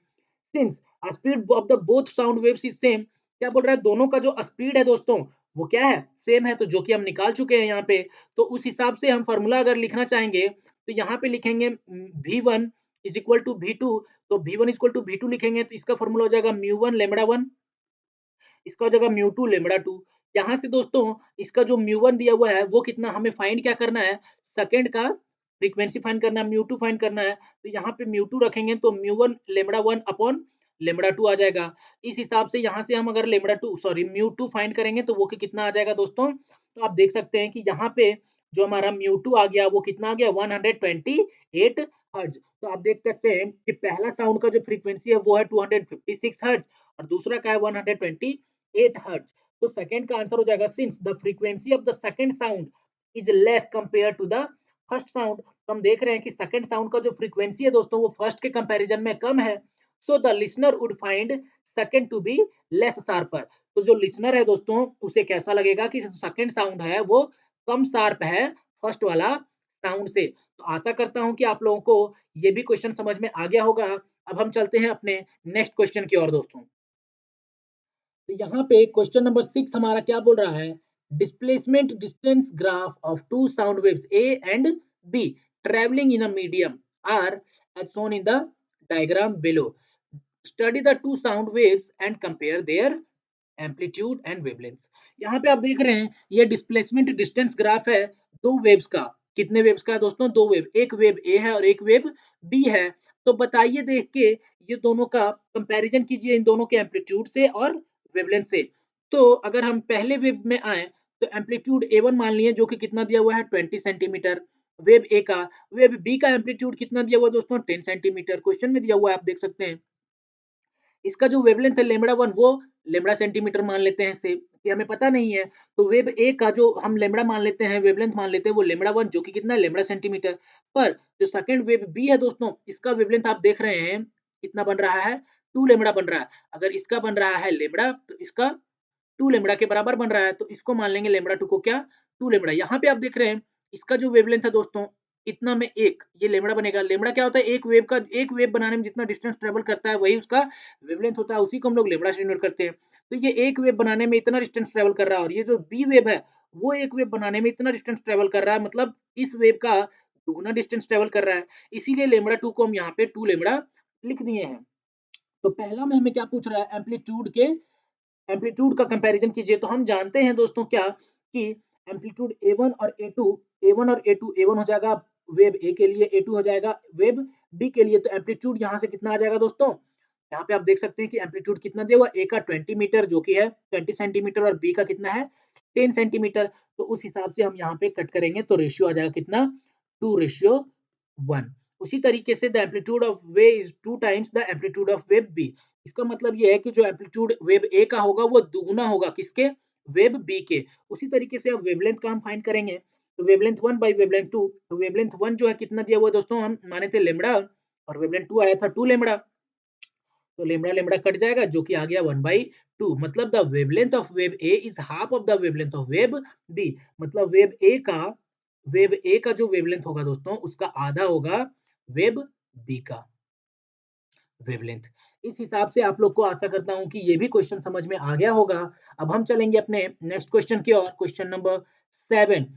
since speed of the both sound waves is same. क्या बोल रहा है, दोनों का जो स्पीड है दोस्तों वो क्या है, सेम है, तो जो कि हम निकाल चुके हैं यहाँ पे। तो उस हिसाब से हम फॉर्मूला अगर लिखना चाहेंगे तो यहाँ पे लिखेंगे v1 is equal to v2। तो v1 is equal to v2 लिखेंगे तो इसका फॉर्मूला हो जाएगा म्यू वन लेमड़ा वन, इसका हो जाएगा म्यू टू लेमड़ा टू। यहाँ से दोस्तों इसका जो म्यू वन दिया हुआ है वो कितना हमें फाइंड क्या करना है, सेकंड का फ्रीक्वेंसी फाइंड करना है, म्यू टू फाइंड करना है। तो यहाँ पे म्यू टू रखेंगे तो mu one lambda one upon lambda two आ जाएगा। इस हिसाब से यहाँ से हम अगर lambda two sorry mu two find करेंगे तो वो कितना आ जाएगा दोस्तों। तो आप देख सकते हैं कि यहाँ पे जो हमारा म्यू टू आ गया वो कितना आ गया 128 हर्ट्ज। तो आप देख सकते हैं कि पहला साउंड का जो फ्रीक्वेंसी है वो है 256 हर्ट्ज और दूसरा का है 128 हर्ट्ज। तो सेकंड का आंसर हो जाएगा since the frequency of the second sound is less compare to the first sound. तो हम देख रहे हैं कि सेकंड साउंड का जो फ्रीक्वेंसी है दोस्तों वो फर्स्ट के कंपैरिजन में कम है। So the listener would find second to be less sharper. तो जो लिसनर है दोस्तों उसे कैसा लगेगा कि सेकंड साउंड है वो कम शार्प है फर्स्ट वाला साउंड से। तो आशा करता हूं कि आप लोगों को ये भी क्वेश्चन समझ में आ गया होगा। अब हम चलते हैं अपने नेक्स्ट क्वेश्चन की ओर दोस्तों। तो यहाँ पे क्वेश्चन नंबर 6 हमारा क्या बोल रहा है, displacement distance graph of two sound waves A and B travelling in a medium are as shown in the diagram below. Study the two sound waves and compare their amplitude and wavelength. यहाँ पे आप देख रहे हैं ये displacement distance graph है दो waves का। कितने वेव्स का है दोस्तों, दो वेव, एक वेव ए है और एक वेव बी है। तो बताइए देख के ये दोनों का कंपैरिजन कीजिए इन दोनों के एम्पलीट्यूड से और वेवलेंथ से। तो अगर हम पहले वेव में आए तो एम्पलीट्यूड ए1 मान लिए जो कि कितना दिया हुआ है 20 सेंटीमीटर। वेव ए का, वेव बी का एम्पलीट्यूड कितना दिया हुआ है दोस्तों 10 सेंटीमीटर, क्वेश्चन में दिया हुआ है आप देख सकते हैं। इसका जो वेवलेंथ है लेमड़ा वन वो लेमड़ा सेंटीमीटर मान लेते हैं इससे कि हमें पता नहीं है। तो वेव ए का जो हम लेमड़ा मान लेते हैं वेवलेंथ मान लेते हैं वो लेमड़ा वन जो कि कितना है लेमड़ा सेंटीमीटर। पर जो सेकंड वेव बी है दोस्तों इसका वेवलेंथ आप देख रहे हैं कितना बन रहा है 2 लेमड़ा बन रहा है। अगर इसका बन रहा है लेमड़ा तो इसका 2 लेमड़ा के बराबर बन रहा है तो इसको मान लेंगे लेमड़ा 2 को क्या 2 लेमड़ा। यहाँ पे आप देख रहे हैं इसका जो वेवलेंथ है दोस्तों इतना में एक ये लेमड़ा बनेगा। लेमड़ा क्या होता है एक वेव बनाने में जितना डिस्टेंस ट्रेवल करता है वही उसका वेवलेंथ होता है, उसी को हम लोग लेमड़ा से डिनोट करते हैं। तो ये एक वेव बनाने में इतना डिस्टेंस ट्रेवल कर रहा है और ये जो बी वेव है वो एक वेव बनाने में इतना डिस्टेंस ट्रेवल कर रहा है, मतलब इस वेव का दुगुना डिस्टेंस ट्रेवल कर रहा है। इसीलिए लेमड़ा 2 को हम यहाँ पे 2 लेमड़ा लिख दिए हैं। तो पहला में हमें क्या पूछ रहा है एम्पलीट्यूड का कंपैरिजन कीजिए। तो हम जानते हैं दोस्तों क्या कि एम्पलीट्यूड ए1 और ए2, ए1 और ए2, ए1 हो जाएगा वेव ए के लिए, ए2 हो जाएगा वेव बी के लिए। तो एम्पलीट्यूड यहाँ से कितना आ जाएगा दोस्तों, यहाँ पे आप देख सकते हैं कि एम्पलीट्यूड कितना दिया हुआ ए का 20 मीटर जो कि है 20 सेंटीमीटर और बी का कितना है 10 सेंटीमीटर। तो उस हिसाब से हम यहाँ पे कट करेंगे तो रेशियो आ जाएगा कितना 2:1। उसी तरीके से the amplitude of wave is 2 times the amplitude of wave B. इसका मतलब ये है कि जो एम्पलीट्यूड वेव ए का होगा वो दुगुना होगा किसके वेव बी के। उसी तरीके से अब वेवलेंथ का हम फाइंड करेंगे। तो वेवलेंथ 1 बाई वेवलेंथ 2, तो वेवलेंथ 1 जो है कितना दिया हुआ है दोस्तों हम माने थे लेमड़ा और वेवलेंथ 2 आया था 2 लेमड़ा। तो लेमड़ा लेमड़ा कट जाएगा जो कि आ गया 1/2, मतलब the wavelength of wave A is half of the wavelength of wave B. मतलब वेव ए का जो वेवलेंथ होगा दोस्तों उसका आधा होगा वेव बी का वेवलेंथ। इस हिसाब से आप लोग को आशा करता हूं कि ये भी क्वेश्चन समझ में आ गया होगा। अब हम चलेंगे अपने नेक्स्ट क्वेश्चन की ओर, क्वेश्चन नंबर 7।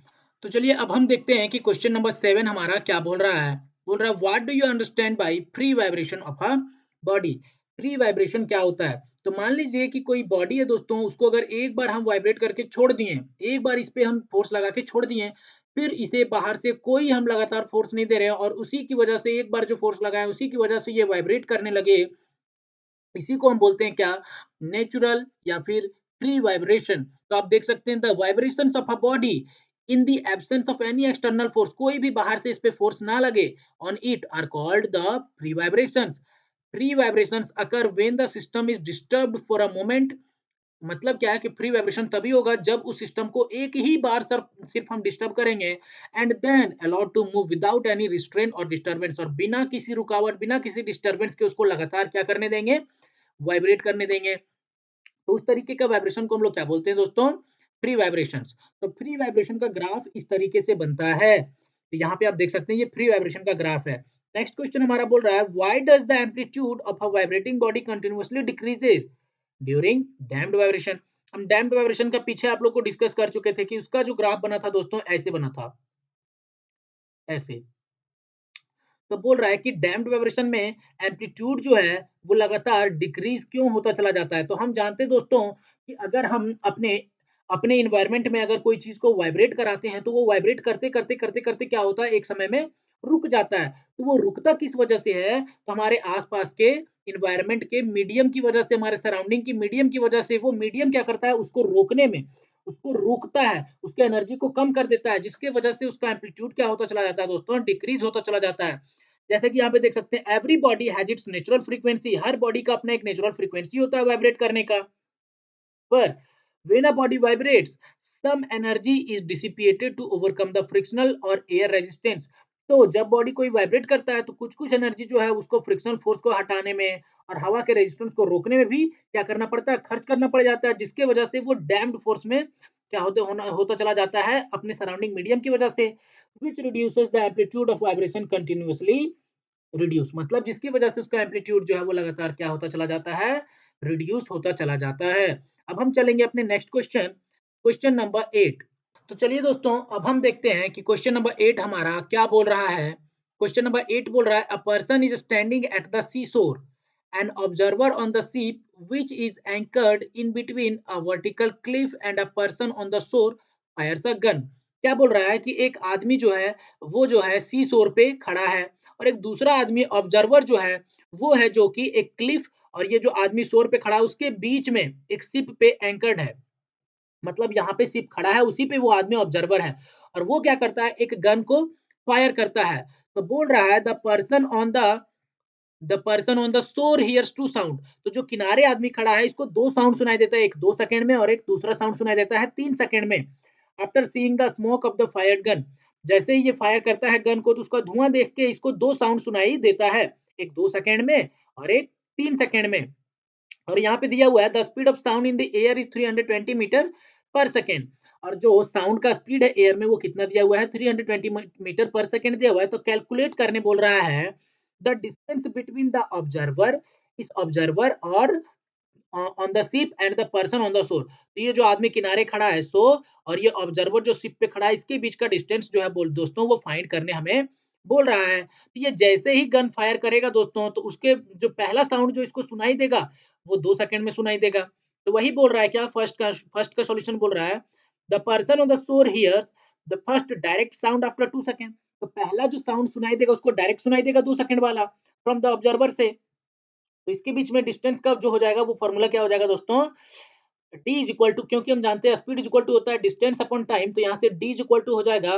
तो चलिए अब हम देखते हैं कि क्वेश्चन नंबर 7 हमारा क्या बोल रहा है। बोल रहा है what do you understand by free vibration of a body. Free vibration क्या होता है। तो मान लीजिए कि कोई बॉडी है दोस्तों उसको अगर एक बार हम वाइब्रेट करके छोड़ दिए, एक बार इस पे हम फोर्स लगा के छोड़ दिए, फिर इसे बाहर से कोई हम लगातार फोर्स नहीं दे रहे हैं और उसी की वजह से एक बार जो फोर्स लगाए उसी की वजह से ये वाइब्रेट करने लगे, इसी को हम बोलते हैं क्या नेचुरल या फिर फ्री वाइब्रेशन। तो आप देख सकते हैं the vibrations of a body in the absence of any external force, कोई भी बाहर से इस पे फोर्स ना लगे on it are called the free vibrations. Free vibrations occur when the system is disturbed for a moment. मतलब क्या है कि फ्री वाइब्रेशन तभी होगा जब उस सिस्टम को एक ही बार सिर्फ हम डिस्टर्ब करेंगे and then allowed to move without any restraint और डिस्टर्बेंस, और बिना किसी रुकावट बिना किसी डिस्टर्बेंस के उसको लगातार क्या करने देंगे वाइब्रेट करने देंगे। तो उस तरीके का वाइब्रेशन को हम लोग क्या बोलते हैं दोस्तों फ्री वाइब्रेशंस। तो फ्री वाइब्रेशन का ग्राफ इस तरीके से बनता है। तो यहाँ पे आप देख सकते हैं ये फ्री वाइब्रेशन का ग्राफ है। नेक्स्ट क्वेश्चन हमारा बोल रहा है why does the amplitude of a vibrating body continuously decreases during damped vibration. हम डैम्प्ड वाइब्रेशन का पीछे आप लोग को डिस्कस कर चुके थे कि उसका जो ग्राफ बना था दोस्तों ऐसे बना था, ऐसे। तो बोल रहा है कि डैम्प्ड वाइब्रेशन में एम्पलीट्यूड जो है वो लगातार डिक्रीज क्यों होता चला जाता है। तो हम जानते हैं दोस्तों कि अगर हम अपने अपने इन्वायरमेंट में अगर कोई चीज को वाइब्रेट कराते हैं तो वो वाइब्रेट करते करते करते करते क्या होता है एक समय में रुक जाता है। तो वो रुकता किस वजह से है, तो हमारे आसपास के इन्वायरमेंट के मीडियम की वजह से, हमारे सराउंडिंग की मीडियम की वजह से वो मीडियम क्या करता है उसको रोकने में, उसको रोकता है, उसके एनर्जी को कम कर देता है, जिसके वजह से उसका एम्पलीट्यूड क्या होता चला जाता है दोस्तों डिक्रीज होता चला जाता है। जैसे कि यहाँ पे देख सकते हैं every body has its natural frequency, her body का अपना एक नेचुरल फ्रीक्वेंसी होता है वाइब्रेट करने का। पर when a body vibrates some energy is dissipated to overcome the frictional और air resistance। तो जब बॉडी कोई वाइब्रेट करता है तो कुछ कुछ एनर्जी जो है उसको फ्रिक्शनल फोर्स को हटाने में और हवा के रेजिस्टेंस को रोकने में भी क्या करना पड़ता है, खर्च करना पड़ जाता है, जिसके वजह से वो डैम्प्ड फोर्स में क्या होता चला जाता है अपने सराउंडिंग मीडियम की वजह से, which reduces the amplitude of vibration continuously reduce, मतलब जिसकी वजह से उसका एम्पलीट्यूड जो है वो लगातार क्या होता चला जाता है, रिड्यूस होता चला जाता है। अब हम चलेंगे अपने नेक्स्ट क्वेश्चन, क्वेश्चन नंबर 8। तो चलिए दोस्तों, अब हम देखते हैं कि क्वेश्चन नंबर 8 हमारा क्या बोल रहा है। क्वेश्चन नंबर 8 बोल रहा है, a person is standing at the sea shore, an observer on the ship which is anchored in between a vertical cliff and a person on the shore fires a gun. क्या बोल रहा है कि एक आदमी जो है वो जो है सी शोर पे खड़ा है, और एक दूसरा आदमी ऑब्जर्वर जो है वो है जो कि एक क्लिफ, और ये जो आदमी शोर पे खड़ा है उसके बीच में एक शिप पे एंकर्ड है, मतलब यहाँ पे शिप खड़ा है, उसी पे वो आदमी ऑब्जर्वर है, और वो क्या करता है, एक गन को फायर करता है। तो बोल रहा है the person on the shore hears two sound. तो जो किनारे आदमी खड़ा है इसको दो साउंड सुनाई देता है, एक 2 सेकंड में और एक दूसरा साउंड सुनाई देता है 3 सेकंड में। After seeing the smoke of the fired gun, जैसे ही ये फायर करता है गन को तो उसका धुआं देख के इसको दो साउंड सुनाई देता है, एक 2 सेकंड में और एक 3 सेकंड में। और यहाँ पे दिया हुआ है the speed of sound in the air is 320 meter per second. और जो साउंड का स्पीड है एयर में वो कितना दिया हुआ है, 320 मीटर पर सेकेंड दिया हुआ है। तो कैलकुलेट करने बोल रहा है the distance between the observer, इस ऑब्जर्वर और on the ship and the person on the शोर। तो ये जो आदमी किनारे खड़ा है सो, और ये ऑब्जर्वर जो शिप पे खड़ा है इसके बीच का डिस्टेंस जो है बोल दोस्तों वो फाइंड करने हमें बोल रहा है। तो ये जैसे ही गन फायर करेगा दोस्तों तो उसके जो पहला साउंड जो इसको सुनाई देगा वो 2 सेकंड में सुनाई देगा। तो वही बोल रहा है क्या, फर्स्ट का सॉल्यूशन बोल रहा है the person on the shore hears the first direct sound after 2 second. तो पहला जो साउंड सुनाई देगा उसको डायरेक्ट सुनाई देगा 2 सेकंड वाला फ्रॉम द ऑब्जर्वर से। तो इसके बीच में डिस्टेंस का जो हो जाएगा वो फॉर्मूला क्या हो जाएगा दोस्तों, d इज इक्वल टू, क्योंकि हम जानते हैं स्पीड इज इक्वल टू होता है डिस्टेंस अपॉन टाइम, तो यहाँ से d इज इक्वल टू हो जाएगा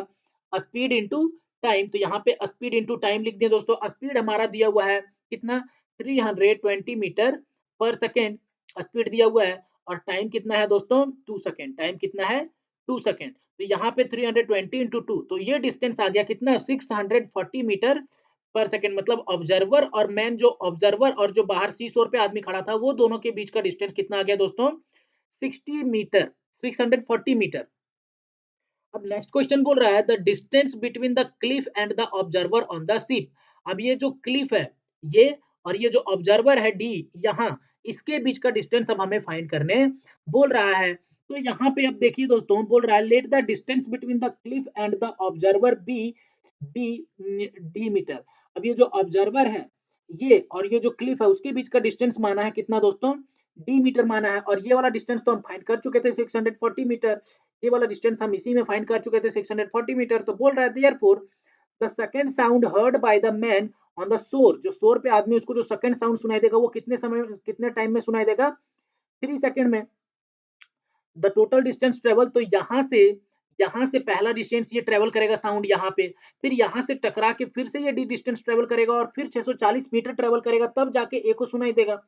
स्पीड इनटू टाइम। तो यहाँ पे स्पीड इनटू टाइम लिख दिया दोस्तों। स्पीड हमारा दिया हुआ है कितना, 320 मीटर पर सेकेंड स्पीड दिया हुआ है, और टाइम कितना है दोस्तों, 2 सेकेंड। टाइम कितना है, 2 सेकेंड। तो यहाँ पे 320 इंटू टू, तो ये डिस्टेंस आ गया कितना, 640 मीटर पर सेकंड। मतलब ऑब्जर्वर और मैन, जो ऑब्जर्वर और जो बाहर सी शोर पे आदमी खड़ा था वो दोनों के बीच का डिस्टेंस कितना आ गया दोस्तों, 60 मीटर, 640 मीटर। अब नेक्स्ट क्वेश्चन बोल रहा है the distance between the cliff and the observer on the ship. अब ये जो क्लिफ है ये, और ये जो ऑब्जर्वर है डी यहाँ, इसके बीच का डिस्टेंस अब हमें फाइंड करने बोल रहा है। तो यहाँ पे अब देखिए दोस्तों, बोल रहा है let the distance between the cliff and the observer be be d meter. अब ये जो ऑब्जर्वर है ये, और ये जो क्लिफ है उसके बीच का डिस्टेंस माना है कितना दोस्तों, डी मीटर माना है। और ये वाला डिस्टेंस तो हम फाइंड कर चुके थे 640 मीटर, ये वाला डिस्टेंस हम इसी में फाइंड कर चुके थे 640 मीटर। तो बोल रहा है therefore the second sound heard by the man on the शोर, जो शोर पे आदमी उसको जो सेकंड साउंड सुनाई देगा वो कितने समय, कितने टाइम में सुनाई देगा, 3 सेकंड में। द टोटल डिस्टेंस ट्रेवल, तो यहाँ से पहला डिस्टेंस ये ट्रेवल करेगा साउंड यहाँ पे, फिर यहाँ से टकरा के फिर से ये डी डिस्टेंस ट्रेवल करेगा और फिर 640 मीटर ट्रेवल करेगा, तब जाके ए को सुनाई देगा।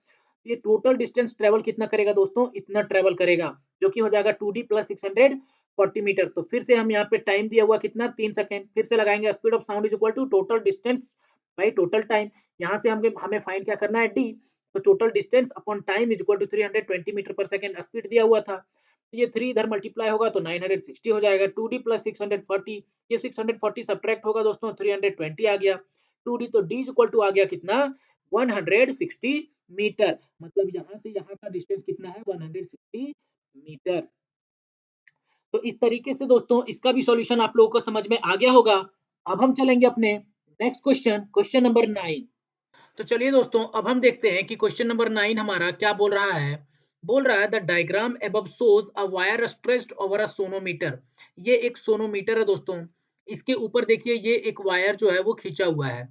ये टोटल डिस्टेंस ट्रेवल कितना करेगा दोस्तों, इतना ट्रेवल करेगा, जो कि हो जाएगा 2d प्लस 640 मीटर। तो फिर से हम यहाँ पे टाइम दिया हुआ कितना, 3 सेकंड, फिर से लगाएंगे speed of sound is equal to total distance by total time. यहाँ से हमें फाइंड क्या करना है, डी। तो total distance upon time is equal to 320 meter per second, speed दिया हुआ था। तो ये 3 इधर मल्टीप्लाई होगा तो 960 हो जाएगा, 2d प्लस 640, ये 640 सब्ट्रैक्ट होगा दोस्तों, 320 आ गया, 2d, तो d इज इक्वल टू आ गया कितना, 160 मीटर। मतलब यहाँ से यहाँ का डिस्टेंस कितना है, 160 मीटर। तो इस तरीके से दोस्तों इसका भी सॉल्यूशन आप लोगों को समझ में आ गया होगा। अब हम चलेंगे अपने नेक्स्ट क्वेश्चन, क्वेश्चन नंबर 9। तो चलिए दोस्तों, अब हम देखते हैं कि क्वेश्चन नंबर 9 हमारा क्या बोल रहा है। बोल रहा है the diagram above shows a wire stretched over a sonometer. ये एक सोनोमीटर है दोस्तों, इसके ऊपर देखिए ये एक वायर जो है वो खींचा हुआ है,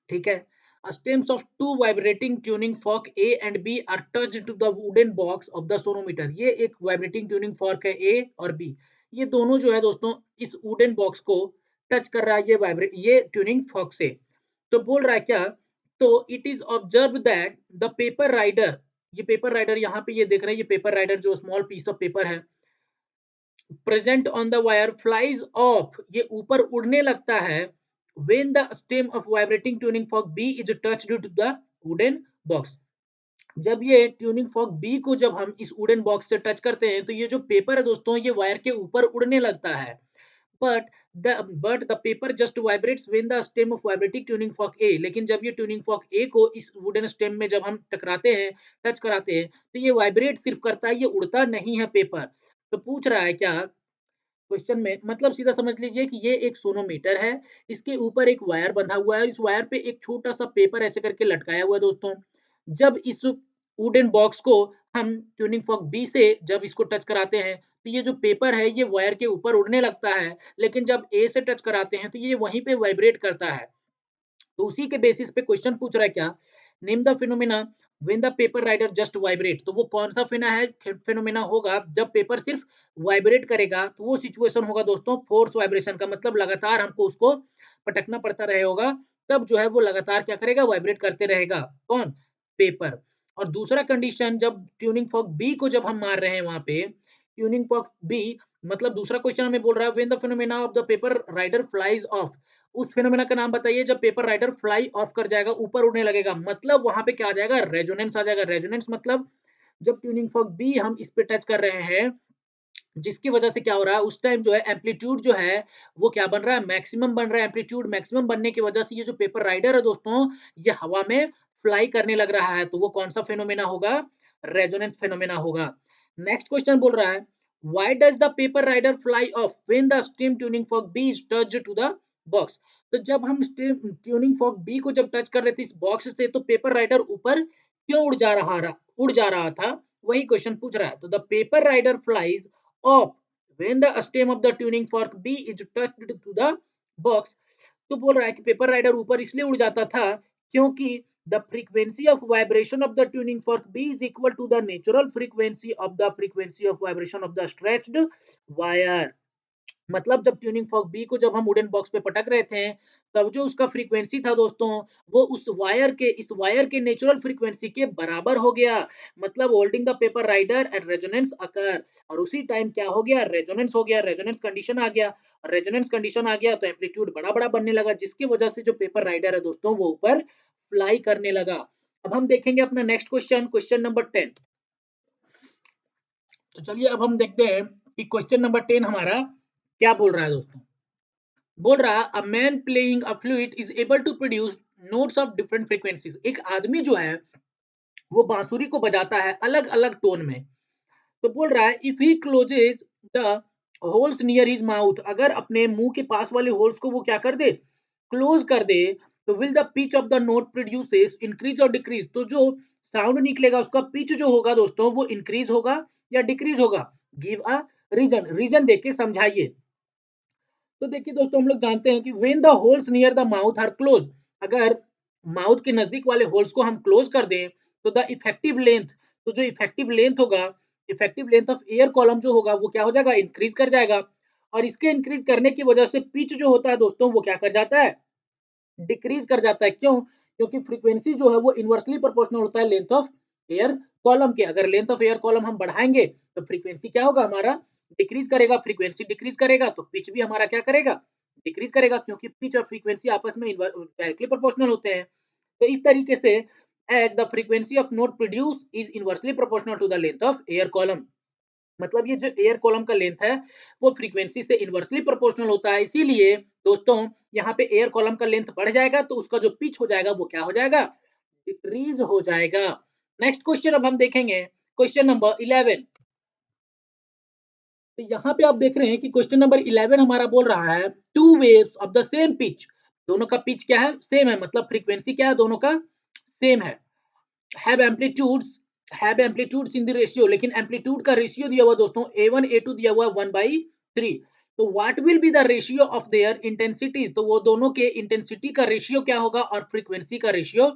ठीक है। Stems of two vibrating tuning fork A and B are touched to the wooden box of the sonometer। ये एक वाइब्रेटिंग ट्यूनिंग फॉर्क है A और B, ये दोनों जो है दोस्तों इस वुडन बॉक्स को टच कर रहा है ये ट्यूनिंग फॉर्क से। तो बोल रहा है क्या, तो it is observe that the paper rider, ये पेपर राइडर यहाँ पे ये देख रहे हैं, ये पेपर राइडर जो स्मॉल पीस ऑफ पेपर है present on the wire flies off, ये ऊपर उड़ने लगता है when the stem of vibrating tuning fork B is touched to the wooden box. जब ये ट्यूनिंग फॉर्क बी को जब हम इस वुडन बॉक्स से टच करते हैं तो ये जो पेपर है दोस्तों ये वायर के ऊपर उड़ने लगता है। But the paper just vibrates when the stem of vibrating tuning fork a, लेकिन जब ये ट्यूनिंग फॉर्क ए को इस वुडन स्टेम में जब हम टकराते हैं, टच कराते हैं, तो ये वाइब्रेट सिर्फ करता है, ये उड़ता नहीं है पेपर। तो पूछ रहा है क्या क्वेश्चन में, मतलब सीधा समझ लीजिए कि ये एक सोनोमीटर है, इसके ऊपर एक वायर बंधा हुआ है और इस वायर पे एक छोटा सा पेपर ऐसे करके लटकाया हुआ है दोस्तों। जब इस वुडन बॉक्स को हम ट्यूनिंग फॉर्क बी से जब इसको टच कराते हैं तो ये जो पेपर है ये वायर के ऊपर उड़ने लगता है, लेकिन जब ए से टच कराते हैं तो ये वहीं पे वाइब्रेट करता है। तो उसी के बेसिस पे क्वेश्चन पूछ रहा है क्या, name the phenomena when the paper rider just vibrate. तो वो कौन सा फिनोमेना होगा जब पेपर सिर्फ वाइब्रेट करेगा, तो वो सिचुएशन होगा दोस्तों फोर्स वाइब्रेशन का, मतलब लगातार हमको उसको पटकना पड़ता रहे होगा, तब जो है वो लगातार क्या करेगा, वाइब्रेट करते रहेगा। कौन, पेपर। और दूसरा कंडीशन, जब ट्यूनिंग फॉर्क बी को जब हम मार रहे हैं वहां पे, ट्यूनिंग फॉर्क बी मतलब दूसरा क्वेश्चन हमें बोल रहा है when the phenomena of the paper rider flies off, उस फिनोमेना का नाम बताइए जब पेपर राइडर फ्लाई ऑफ कर जाएगा, ऊपर उड़ने लगेगा, मतलब वहां पे क्या आ जाएगा, रेजोनेंस आ जाएगा। रेजोनेंस मतलब जब ट्यूनिंग फॉर्क बी हम इस पे टच कर रहे हैं, जिसकी वजह से क्या हो रहा है, उस टाइम जो है एम्पलीट्यूड जो है वो क्या बन रहा है, मैक्सिमम बन रहा है। एम्पलीट्यूड मैक्सिमम बनने की वजह से ये जो पेपर राइडर है दोस्तों, ये हवा में फ्लाई करने लग रहा है, तो वो कौन सा फेनोमेना होगा, रेजोनेंस फेनोमेना होगा। नेक्स्ट क्वेश्चन बोल रहा है why does the paper rider fly off when the stem tuning fork b is touched to the box. तो जब हम स्टीम ट्यूनिंग फॉर्क बी को जब टच कर रहे थे इस बॉक्स से, तो पेपर राइडर ऊपर क्यों उड़ जा रहा था, वही क्वेश्चन पूछ रहा है। तो the paper rider flies off when the stem of the tuning fork B is touched to the box। तो बोल रहा है कि पेपर राइडर ऊपर इसलिए उड़ जाता था क्योंकि the frequency of vibration of the tuning fork B is equal to the natural frequency of the frequency of vibration of the stretched wire। मतलब जब ट्यूनिंग फॉर्क बी को जब हम वुडन बॉक्स पे पटक रहे थे, तब जो उसका फ्रीक्वेंसी था दोस्तों, वो उस वायर के नेचुरल फ्रीक्वेंसी के बराबर हो गया। मतलब holding the paper rider at resonance occur, और उसी टाइम क्या हो गया, रेजोनेंस हो गया, रेजोनेंस कंडीशन आ गया। रेजोनेंस कंडीशन आ गया तो एम्पलीट्यूड बड़ा बड़ा बनने लगा, जिसकी वजह से जो पेपर राइडर है दोस्तों वो ऊपर फ्लाई करने लगा। अब हम देखेंगे अपना नेक्स्ट क्वेश्चन, क्वेश्चन नंबर 10। तो चलिए अब हम देखते हैं कि क्वेश्चन नंबर 10 हमारा क्या बोल रहा है दोस्तों। बोल रहा a man playing a flute is able to produce notes of different frequencies. एक आदमी जो है वो बांसुरी को बजाता है अलग अलग टोन में। तो बोल रहा है if he closes the holes near his mouth, अगर अपने मुंह के पास वाले होल्स को वो क्या कर दे, क्लोज कर दे, तो will the pitch of the note produces increase और डिक्रीज। तो जो साउंड निकलेगा उसका पिच जो होगा दोस्तों वो इंक्रीज होगा या डिक्रीज होगा। गिव अ रीजन, रीजन देके समझाइए। तो देखिए दोस्तों हम लोग जानते हैं कि when the holes near the mouth are close, अगर माउथ के नजदीक वाले होल्स को हम क्लोज कर दें, तो द इफेक्टिव लेंथ, तो जो इफेक्टिव लेंथ होगा, effective length of air column जो होगा वो क्या हो जाएगा, इंक्रीज कर जाएगा। और इसके इंक्रीज करने की वजह से पिच जो होता है दोस्तों वो क्या कर जाता है, डिक्रीज कर जाता है। क्यों, क्योंकि फ्रीक्वेंसी जो है वो इनवर्सली प्रोपोर्शनल होता है लेंथ ऑफ एयर कॉलम के। अगर लेंथ ऑफ एयर कॉलम हम बढ़ाएंगे तो फ्रीक्वेंसी क्या होगा हमारा, डिक्रीज करेगा। फ्रीक्वेंसी डिक्रीज करेगा तो पिच भी हमारा क्या करेगा, डिक्रीज करेगा, क्योंकि पिच और फ्रीक्वेंसी आपस में डायरेक्टली प्रोपोर्शनल होते हैं। तो इस तरीके से as the frequency of note produce is inversely proportional to the length of air column, मतलब ये जो एयर कॉलम का लेंथ है वो फ्रीक्वेंसी से इनवर्सली प्रोपोर्शनल होता है। इसीलिए दोस्तों यहाँ पे एयर कॉलम का लेंथ बढ़ जाएगा तो उसका जो पिच हो जाएगा वो क्या हो जाएगा, डिक्रीज हो जाएगा। नेक्स्ट क्वेश्चन अब हम देखेंगे, क्वेश्चन नंबर 11। तो यहाँ पे आप देख रहे हैं कि क्वेश्चन नंबर 11 हमारा बोल रहा है two waves of the same pitch, दोनों का पिच क्या है, सेम है, मतलब फ्रीक्वेंसी क्या है, दोनों का सेम है। Have amplitudes, have amplitudes in the ratio, लेकिन एम्पलीट्यूड का रेशियो दिया हुआ दोस्तों A1 A2 दिया हुआ 1/3। तो what will be the ratio of their intensities, तो वो दोनों के इंटेंसिटी का रेशियो क्या होगा और फ्रीक्वेंसी का रेशियो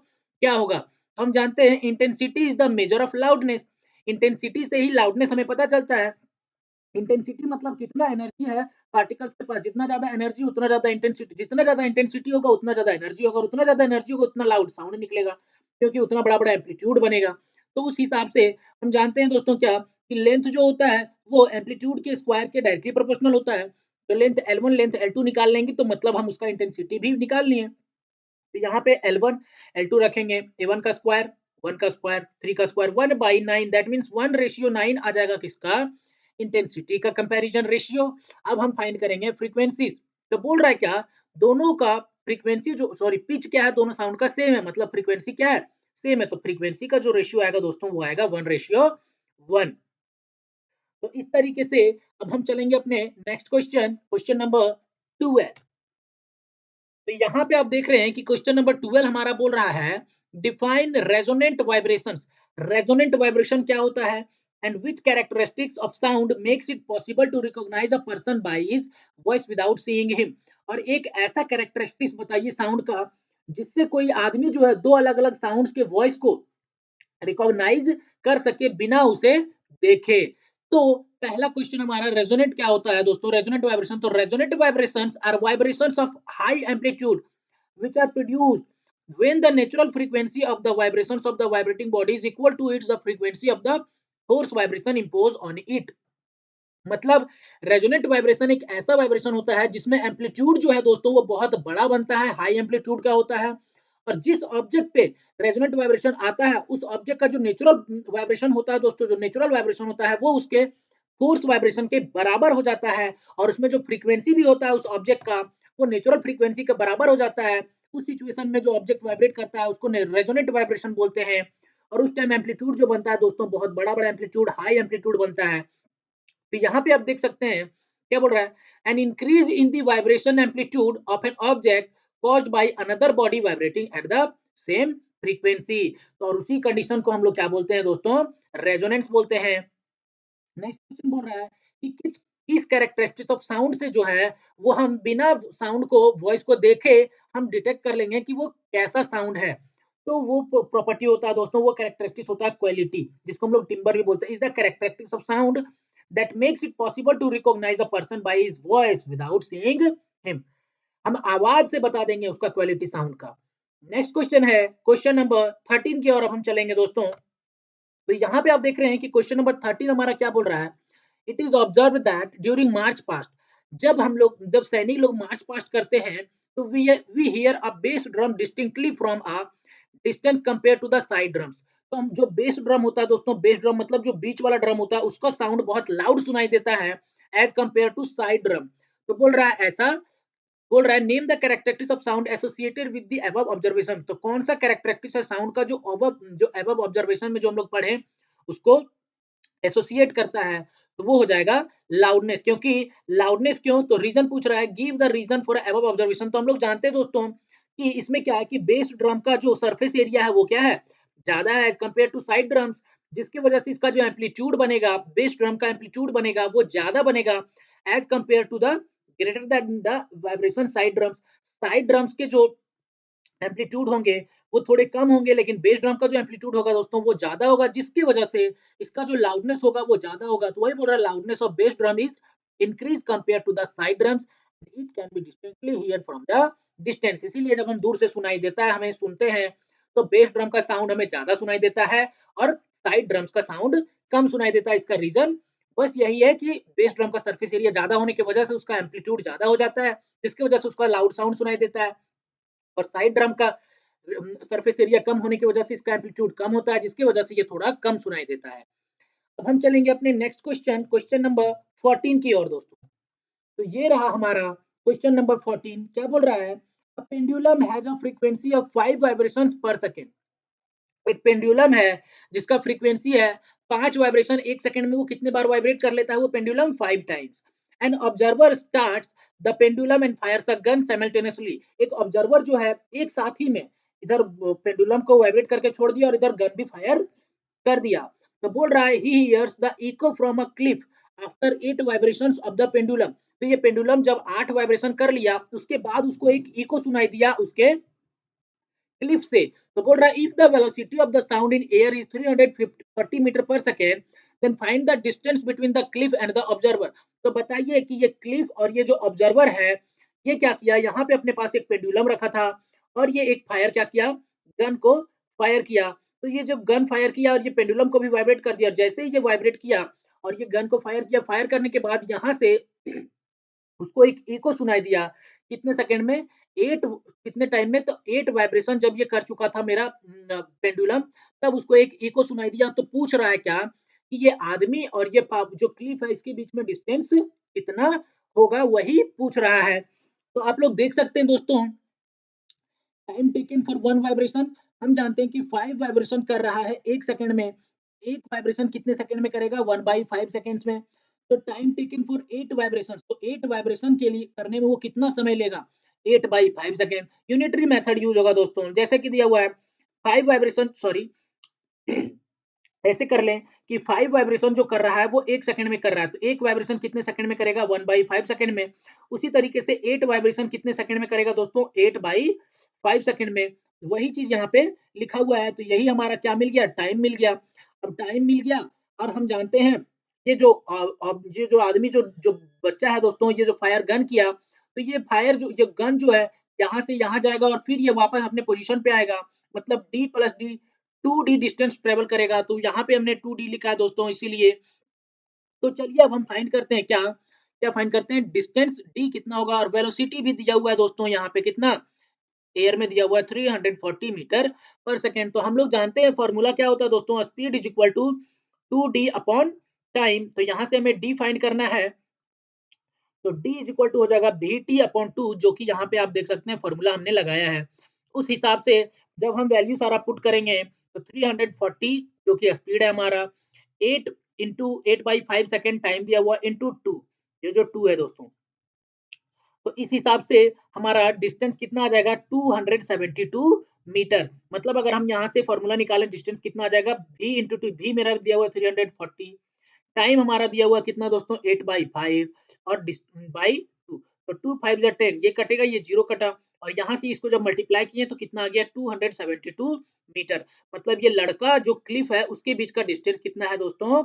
क्या होगा। तो हम जानते हैं intensity is the measure of loudness, intensity से ही लाउडनेस हमें पता चलता है। इंटेंसिटी मतलब कितना एनर्जी है पार्टिकल्स के पास, जितना ज्यादा एनर्जी उतना ज्यादा इंटेंसिटी, जितना ज्यादा इंटेंसिटी होगा उतना ज्यादा एनर्जी होगा, और उतना ज्यादा एनर्जी होगा उतना लाउड साउंड निकलेगा, क्योंकि उतना बड़ा बड़ा एम्पलीट्यूड बनेगा। तो उस हिसाब से हम जानते हैं दोस्तों क्या, कि लेंथ जो होता है वो एम्पलीट्यूड के स्क्वायर के डायरेक्टली प्रोपोर्शनल होता है। तो लेंथ L1 लेंथ L2 निकाल लेंगे तो मतलब हम उसका इंटेंसिटी भी निकाल लिए। तो यहाँ पे L1 L2 रखेंगे A1 का स्क्वायर 1 का स्क्वायर, 3 का स्क्वायर, 1/9, दैट मीन्स 1:9 आ जाएगा किसका, इंटेंसिटी का कंपैरिजन रेशियो। अब हम फाइंड करेंगे फ्रीक्वेंसीज। तो बोल रहा है क्या, दोनों का फ्रीक्वेंसी जो सॉरी पिच क्या है, दोनों साउंड का सेम है, मतलब फ्रीक्वेंसी क्या है, सेम है, तो फ्रीक्वेंसी का जो रेशियो आएगा दोस्तों वो आएगा 1:1। तो इस तरीके से अब हम चलेंगे अपने नेक्स्ट क्वेश्चन, क्वेश्चन नंबर 12। तो यहाँ पे आप देख रहे हैं कि क्वेश्चन नंबर 12 हमारा बोल रहा है define resonant vibrations. Resonant vibration क्या होता है, and which characteristics of sound makes it possible to recognize a person by his voice without seeing him. और एक ऐसा कैरेक्टरिस्टिक्स बताइए साउंड का जिससे कोई आदमी जो है दो अलग अलग साउंड्स के वॉइस को रिकॉग्नाइज कर सके बिना उसे देखे। तो पहला क्वेश्चन हमारा रेजोनेंट क्या होता है दोस्तों, रेजोनेंट वाइब्रेशन। तो resonant vibrations are vibrations of high amplitude which are produced when the natural frequency of the vibrations of the vibrating body is equal to its the frequency of the force vibration imposed on it। मतलब resonant vibration एक ऐसा vibration होता है जिसमें amplitude जो है दोस्तों वो बहुत बड़ा बनता है, हाई एम्पलीट्यूड का होता है, और जिस ऑब्जेक्ट पे रेजोनेंट वाइब्रेशन आता है उस ऑब्जेक्ट का जो नेचुरल वाइब्रेशन होता है दोस्तों, जो नेचुरल वाइब्रेशन होता है वो उसके फोर्स वाइब्रेशन के बराबर हो जाता है, और उसमें जो फ्रीक्वेंसी भी होता है उस ऑब्जेक्ट का वो नेचुरल फ्रीक्वेंसी के बराबर हो जाता है। उस सिचुएशन में जो ऑब्जेक्ट वाइब्रेट करता है उसको रेजोनेंट वाइब्रेशन बोलते हैं, और उस टाइम एम्पलीट्यूड जो बनता है दोस्तों बहुत बड़ा बड़ा एम्पलीट्यूड, हाई एम्पलीट्यूड बनता है। तो यहाँ पे आप देख सकते हैं क्या बोल रहा है, an increase in the vibration amplitude of an object caused by another body vibrating at the same frequency. तो और उसी कंडीशन को हम लोग क्या बोलते हैं दोस्तों, रेजोनेंस बोलते हैं। नेक्स्ट क्वेश्चन बोल रहा है कि किस कैरेक्टरिस्टिक्स ऑफ साउंड से जो है वो हम बिना साउंड को वॉइस को देखे हम डिटेक्ट कर लेंगे कि वो कैसा साउंड है। तो वो प्रॉपर्टी होता है दोस्तों, वो कैरेक्टरिस्टिक्स होता है क्वालिटी, जिसको हम लोग टिम्बर भी बोलते हैं। Is the characteristics of sound that makes it possible to recognize a person by his voice without seeing him. हम आवाज से बता देंगे उसका क्वालिटी साउंड का। नेक्स्ट क्वेश्चन है क्वेश्चन नंबर 13 की ओर अब हम चलेंगे दोस्तों। तो यहाँ पे आप देख रहे हैं कि क्वेश्चन नंबर 13 हमारा क्या बोल रहा है, it is observe that during march past, जब सैनिक लोग मार्च पास्ट करते हैं तो we hear a bass drum distinctly from a distance compare to the side drums. तो हम जो बेस ड्रम होता है दोस्तों, बेस ड्रम मतलब जो बीच वाला ड्रम होता है उसका साउंड बहुत लाउड सुनाई देता है as compare to side drum. तो बोल रहा है ऐसा, बोल रहा है name the characteristics of sound associated with the above observation. तो कौन सा कैरेक्टरिस्टिक्स है साउंड का जो अबव ऑब्जर्वेशन में जो हम लोग पढ़े उसको एसोसिएट करता है। तो वो हो जाएगा लाउडनेस। क्योंकि लाउडनेस क्यों, तो रीजन पूछ रहा है, give the reason for above observation. तो हम लोग जानते हैं दोस्तों कि इसमें क्या है कि बेस ड्रम का जो सरफेस एरिया है वो क्या है, ज्यादा है as compare to side drums, जिसकी वजह से इसका जो एम्पलीट्यूड बनेगा, बेस ड्रम का एम्पलीट्यूड बनेगा वो ज्यादा बनेगा as compare to the greater than the vibration side drums. Side drums के जो एम्पलीट्यूड होंगे वो थोड़े कम होंगे, लेकिन बेस ड्रम का जो एम्पलीट्यूड होगा दोस्तों वो ज्यादा होगा, जिसकी वजह से इसका जो लाउडनेस होगा वो ज्यादा होगा। तो वही बोल रहा है loudness of bass drum is increase compare to the side drums, it can be distinctly hear from the distance. इसीलिए जब हम दूर से सुनाई देता है, हमें सुनते हैं तो बेस ड्रम का साउंड हमें ज्यादा सुनाई देता है और साइड ड्रम्स का साउंड कम सुनाई देता है। इसका रीजन बस यही है कि बेस ड्रम का सरफेस एरिया ज्यादा होने की वजह से उसका एम्पलीट्यूड ज्यादा हो जाता है, जिसकी वजह से उसका लाउड साउंड सुनाई देता है, और साइड ड्रम का सरफेस एरिया कम होने की वजह से इसका एम्पलीट्यूड कम होता है, जिसकी वजह से ये थोड़ा कम सुनाई देता है। अब हम चलेंगे अपने नेक्स्ट क्वेश्चन, क्वेश्चन नंबर 14 की ओर दोस्तों। तो ये रहा हमारा क्वेश्चन नंबर 14। क्या बोल रहा है, a pendulum has a frequency of 5 vibrations पर सेकंड। एक पेंडुलम है जिसका फ्रीक्वेंसी है 5 वाइब्रेशन एक सेकंड में, वो कितने बार वाइब्रेट कर लेता है वो pendulum 5 times. An observer starts the pendulum and Fyers a gun simultaneously. एक ऑब्जर्वर जो है एक साथ ही में इधर पेंडुलम को वाइब्रेट करके छोड़ दिया और इधर गन भी फायर कर दिया। तो बोल रहा है ही hears the eco from a cliff after 8 vibrations of the pendulum. तो ये पेंडुलम जब 8 वाइब्रेशन कर लिया उसके बाद उसको एक इको सुनाई दिया उसके क्लिफ से। तो बोल रहा है if the velocity of the sound in air is 340 metre per second then find the distance between the cliff and the observer. तो बताइए कि ये क्लिफ और ये जो ऑब्जर्वर है ये क्या किया, यहाँ पे अपने पास एक पेंडुलम रखा था और ये एक फायर क्या किया, गन को फायर किया। तो ये जब गन फायर किया और ये पेंडुलम को भी वाइब्रेट कर दिया, जैसे ही ये वाइब्रेट किया और ये गन को फायर किया, फायर करने के बाद यहाँ से उसको एक इको सुनाई दिया कितने सेकंड में, 8 कितने टाइम में, तो 8 वाइब्रेशन जब ये कर चुका था मेरा पेंडुलम, तब उसको एक इको सुनाई दिया। तो पूछ रहा है क्या कि ये आदमी और ये जो क्लिफ है इसके बीच में डिस्टेंस कितना होगा, वही पूछ रहा है। तो आप लोग देख सकते हैं दोस्तों, time taken for one vibration, हम जानते हैं कि 5 वाइब्रेशन कर रहा है 1 सेकंड में। एक वाइब्रेशन कितने सेकंड में करेगा, 1/5 सेकंड्स में। तो टाइम टेकन फॉर 8 वाइब्रेशन, तो 8 वाइब्रेशन के लिए करने में वो कितना समय लेगा, 8/5 सेकंड। यूनिटरी मेथड यूज होगा दोस्तों, जैसे कि दिया हुआ है 5 वाइब्रेशन, सॉरी ऐसे कर लें कि 5 वाइब्रेशन जो कर रहा है वो 1 सेकंड में कर रहा है, तो 1 वाइब्रेशन कितने सेकंड में करेगा, 1/5 सेकंड में। उसी तरीके से 8 वाइब्रेशन कितने सेकंड में करेगा दोस्तों, 8/5 सेकंड में। वही चीज यहाँ पे लिखा हुआ है, तो यही हमारा क्या मिल गया, टाइम मिल गया। अब टाइम मिल गया, और हम जानते हैं ये जो अब ये जो आदमी जो जो बच्चा है दोस्तों, ये जो फायर गन किया, तो ये फायर जो ये गन जो है यहाँ से यहाँ जाएगा और फिर ये वापस अपने पोजीशन पे आएगा, मतलब d plus D 2d distance travel करेगा। तो यहाँ पे हमने 2d लिखा है दोस्तों, इसीलिए। तो चलिए अब हम फाइंड करते हैं, क्या क्या फाइंड करते हैं, डिस्टेंस d कितना होगा, और वेलोसिटी भी दिया हुआ है दोस्तों यहाँ पे, कितना एयर में दिया हुआ है 340 मीटर पर सेकेंड। तो हम लोग जानते हैं फॉर्मूला क्या होता है दोस्तों, speed is equal to 2d upon time. तो यहाँ से हमें d फाइंड करना है, तो d इज इक्वल टू हो जाएगा vt अपॉन 2, जो कि यहाँ पे आप देख सकते हैं फॉर्मूला हमने लगाया है। उस हिसाब से जब हम वैल्यू सारा पुट करेंगे, तो 340 जो कि स्पीड है हमारा, 8 इंटू 8/5 सेकेंड टाइम दिया हुआ इंटू 2, ये जो 2 है दोस्तों, तो इस हिसाब से हमारा डिस्टेंस कितना आ जाएगा, 272 मीटर। मतलब अगर हम यहाँ से फॉर्मूला निकालें, डिस्टेंस कितना आ जाएगा, v इंटू 2, v मेरा दिया हुआ 340, टाइम हमारा दिया हुआ कितना दोस्तों, 8/5 और बाई 2, तो 2 5 जा 10, ये कटेगा, ये जीरो कटा, और यहाँ से इसको जब मल्टीप्लाई किए तो कितना आ गया, 272 मीटर। मतलब ये लड़का जो क्लिफ है उसके बीच का डिस्टेंस कितना है दोस्तों,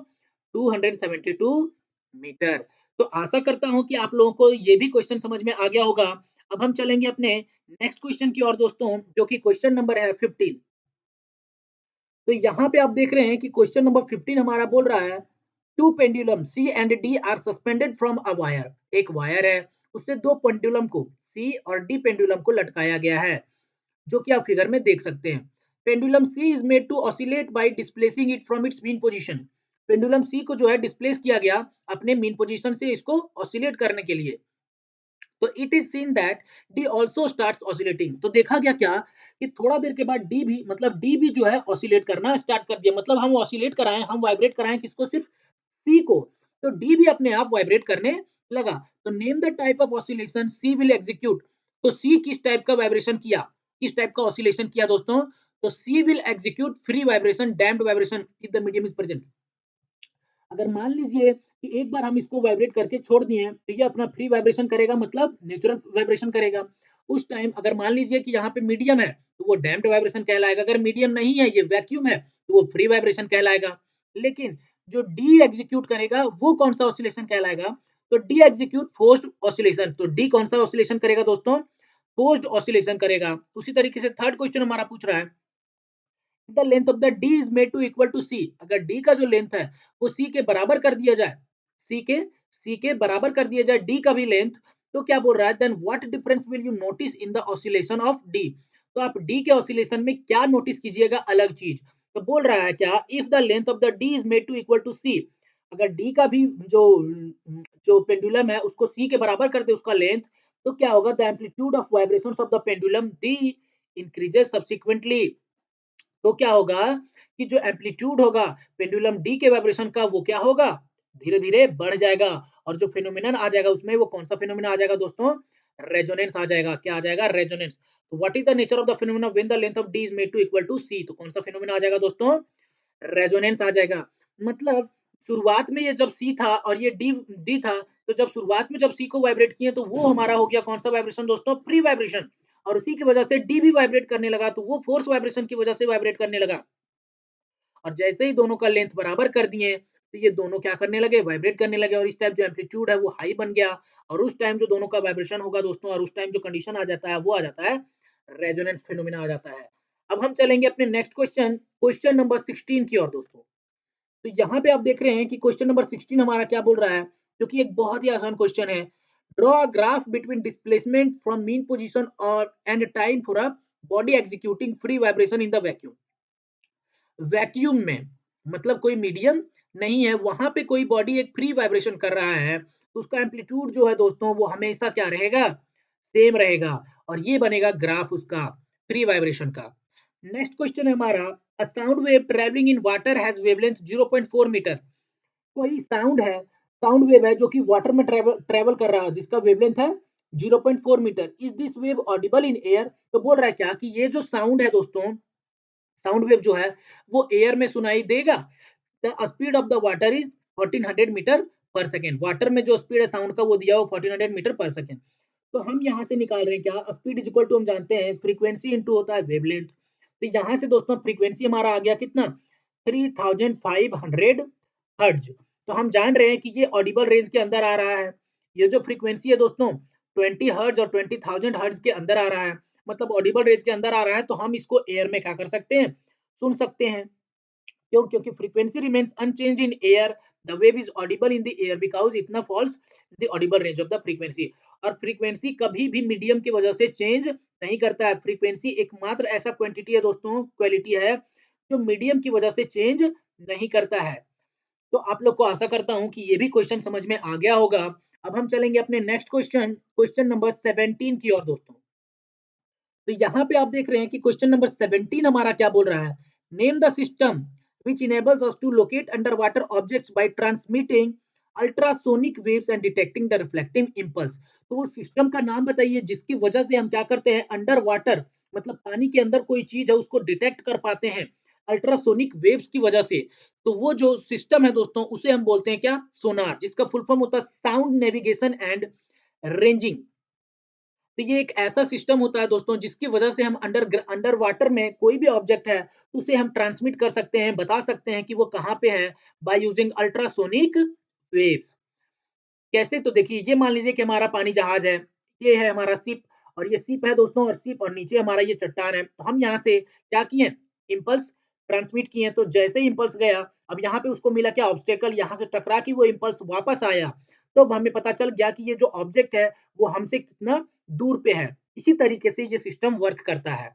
272 मीटर। तो आशा करता हूं कि आप लोगों को ये भी क्वेश्चन समझ में आ गया होगा। अब हम चलेंगे अपने नेक्स्ट क्वेश्चन की ओर दोस्तों, जो कि क्वेश्चन नंबर है 15। तो यहाँ पे आप देख रहे हैं कि क्वेश्चन नंबर 15 हमारा बोल रहा है, two pendulum c and d are suspended from a wire. एक वायर है, उससे दो पेंडुलम को, सी और डी पेंडुलम को लटकाया गया है, जो कि आप फिगर में देख सकते हैं। Pendulum C is made to oscillate by displacing it from its mean position. Pendulum C को जो है डिस्प्लेस किया गया अपने मीन पोजीशन से इसको ऑसिलेट करने के लिए। तो it is seen that D also start oscillating. तो देखा गया क्या कि थोड़ा देर के बाद डी भी, मतलब डी भी जो है ऑसिलेट करना स्टार्ट कर दिया। मतलब हम ऑसिलेट कराएं, हम वाइब्रेट कराएं किसको, सिर्फ सी को, तो डी भी अपने आप वाइब्रेट करने लगा। तो name the type of oscillation c will execute. तो सी किस टाइप का वाइब्रेशन किया, किस टाइप का ऑसिलेशन किया दोस्तों, तो C will execute free vibration, damped vibration if the medium is present. अगर मान लीजिए कि एक बार हम इसको वाइब्रेट करके छोड़ दिए, तो ये अपना फ्री वाइब्रेशन करेगा, मतलब नेचुरल वाइब्रेशन करेगा। उस टाइम अगर मान लीजिए कि यहाँ पे मीडियम है, तो वो डैम्प्ड वाइब्रेशन कहलाएगा। अगर मीडियम नहीं है, ये वैक्यूम है, तो वो फ्री वाइब्रेशन कहलाएगा। लेकिन जो डी एग्जीक्यूट करेगा वो कौन सा ऑसिलेशन कहलाएगा, तो डी एग्जीक्यूट फोर्स्ड ऑसिलेशन। तो डी कौन सा ऑसिलेशन करेगा दोस्तों, फोर्स्ड ऑसिलेशन करेगा। उसी तरीके से थर्ड क्वेश्चन हमारा पूछ रहा है, the length of the D is made to equal to C. अगर डी का जो लेंथ है वो सी के बराबर कर दिया जाए, सी के बराबर कर दिया जाए डी का भी लेंथ, तो क्या बोल रहा है, then what difference will you notice in the oscillation of d. तो आप डी के ऑसिलेशन में क्या नोटिस कीजिएगा, अलग चीज। तो बोल रहा है क्या, if the length of the D is made to equal to C. अगर डी का भी जो जो पेंडुलम है उसको सी के बराबर कर दे उसका लेंथ, तो क्या होगा, the amplitude of vibrations of the pendulum D increases subsequently. तो क्या होगा कि जो एम्पलीट्यूड होगा पेंडुलम डी के वाइब्रेशन का, वो क्या होगा, धीरे धीरे बढ़ जाएगा। और जो फेनोमेनन आ जाएगा उसमें, वो कौन सा फेनोमेना आ जाएगा दोस्तों, रेजोनेंस आ जाएगा। क्या आ जाएगा, रेजोनेंस। तो what is the nature of the phenomena when the length of D is made to equal to C. तो कौन सा फेनोमेना आ जाएगा दोस्तों, रेजोनेंस आ जाएगा। मतलब शुरुआत में ये जब सी था और ये डी डी था, तो जब शुरुआत में जब सी को वाइब्रेट किए, तो वो हमारा हो गया कौन सा वाइब्रेशन दोस्तों, प्री वाइब्रेशन। और उसी की वजह से डी भी वाइब्रेट करने लगा, तो वो फोर्स वाइब्रेशन की वजह से वाइब्रेट करने लगा। और जैसे ही दोनों का लेंथ बराबर कर दिए, तो ये दोनों क्या करने लगे, वाइब्रेट करने लगे। और इस टाइम जो एम्पलीट्यूड है वो हाई बन गया, और उस टाइम जो दोनों का वाइब्रेशन होगा दोस्तों, और उस टाइम जो कंडीशन आ जाता है वो आ जाता है रेजोनेंस फिनोमिना आ जाता है। अब हम चलेंगे अपने नेक्स्ट क्वेश्चन, क्वेश्चन नंबर 16 की ओर दोस्तों। तो यहाँ पे आप देख रहे हैं कि क्वेश्चन नंबर 16 हमारा क्या बोल रहा है, क्योंकि एक बहुत ही आसान क्वेश्चन है। Draw a graph between displacement from mean position और and time for a body executing free vibration in the vacuum. Vacuum में मतलब कोई मीडियम नहीं है, वहां पे कोई बॉडी एक फ्री वाइब्रेशन कर रहा है, तो उसका एम्पलीट्यूड जो है दोस्तों वो हमेशा क्या रहेगा, सेम रहेगा, और ये बनेगा ग्राफ उसका फ्री वाइब्रेशन का। नेक्स्ट क्वेश्चन है हमारा, a sound wave travelling in water has wavelength 0.4 meter. कोई साउंड है, साउंड वेव है जो कि वाटर में ट्रेवल ट्रेवल कर रहा है, जिसका वेवलेंथ है 0.4 meter. Is this wave audible in air? तो बोल रहा है क्या कि ये जो साउंड है दोस्तों, साउंड वेव जो है वो एयर में सुनाई देगा। The speed of the water is 1400 meter per second. Water में जो स्पीड है साउंड का वो दिया हो 1400 मीटर पर सेकेंड। तो हम यहाँ से निकाल रहे हैं क्या, स्पीड इज इक्वल टू, हम जानते हैं फ्रीक्वेंसी इनटू होता है वेवलेंथ। तो यहाँ से दोस्तों फ्रीक्वेंसी हमारा आ गया कितना, 3500 हर्ट्ज। तो हम जान रहे हैं कि ये ऑडिबल रेंज के अंदर आ रहा है। ये जो फ्रीक्वेंसी है दोस्तों 20 हर्ट्ज और 20,000 हर्ट्ज के अंदर आ रहा है, मतलब ऑडिबल रेंज के अंदर आ रहा है, तो हम इसको एयर में क्या कर सकते हैं, सुन सकते हैं। क्यों? क्योंकि frequency remains unchange in air, the wave is audible in the air because इतना falls the audible range of the frequency. और फ्रीक्वेंसी कभी भी मीडियम की वजह से चेंज नहीं करता है। फ्रीक्वेंसी एकमात्र ऐसा क्वांटिटी है दोस्तों, क्वालिटी है, जो मीडियम की वजह से चेंज नहीं करता है। तो आप लोग को आशा करता हूं कि ये भी क्वेश्चन समझ में आ गया होगा। अब हम चलेंगे अपने नेक्स्ट क्वेश्चन, क्वेश्चन नंबर 17 की ओर दोस्तों। तो यहाँ पे आप देख रहे हैं कि क्वेश्चन नंबर 17 हमारा क्या बोल रहा है, name the system which enables us to locate underwater objects by transmitting ultrasonic waves and detecting the reflecting impulse। तो वो सिस्टम का नाम बताइए जिसकी वजह से हम क्या करते हैं, अंडर वाटर मतलब पानी के अंदर कोई चीज है उसको डिटेक्ट कर पाते हैं अल्ट्रासोनिक वेव्स की वजह से। तो वो जो सिस्टम है दोस्तों उसे हम बोलते हैं क्या, सोनार, जिसका फुल फॉर्म होता है साउंड नेविगेशन एंड रेंजिंग। तो ये एक ऐसा सिस्टम होता है दोस्तों जिसकी वजह से हम अंडर वाटर में कोई भी ऑब्जेक्ट है तो उसे हम ट्रांसमिट कर सकते हैं, बता सकते हैं कि वो कहाँ पे है, बाय यूजिंग अल्ट्रासोनिक वेव्स। कैसे? तो देखिए ये मान लीजिए कि हमारा पानी जहाज है, ये है हमारा शिप, और ये शिप है दोस्तों, और शिप और नीचे हमारा ये चट्टान है। तो हम यहाँ से क्या किए, इम्पल्स ट्रांसमिट किए। तो जैसे ही इम्पल्स गया, अब यहाँ पे उसको मिला क्या, ऑब्स्टेकल, यहाँ से टकरा के वो इम्पल्स वापस आया, तो अब हमें पता चल गया कि ये जो ऑब्जेक्ट है वो हमसे कितना दूर पे है। इसी तरीके से ये सिस्टम वर्क करता है।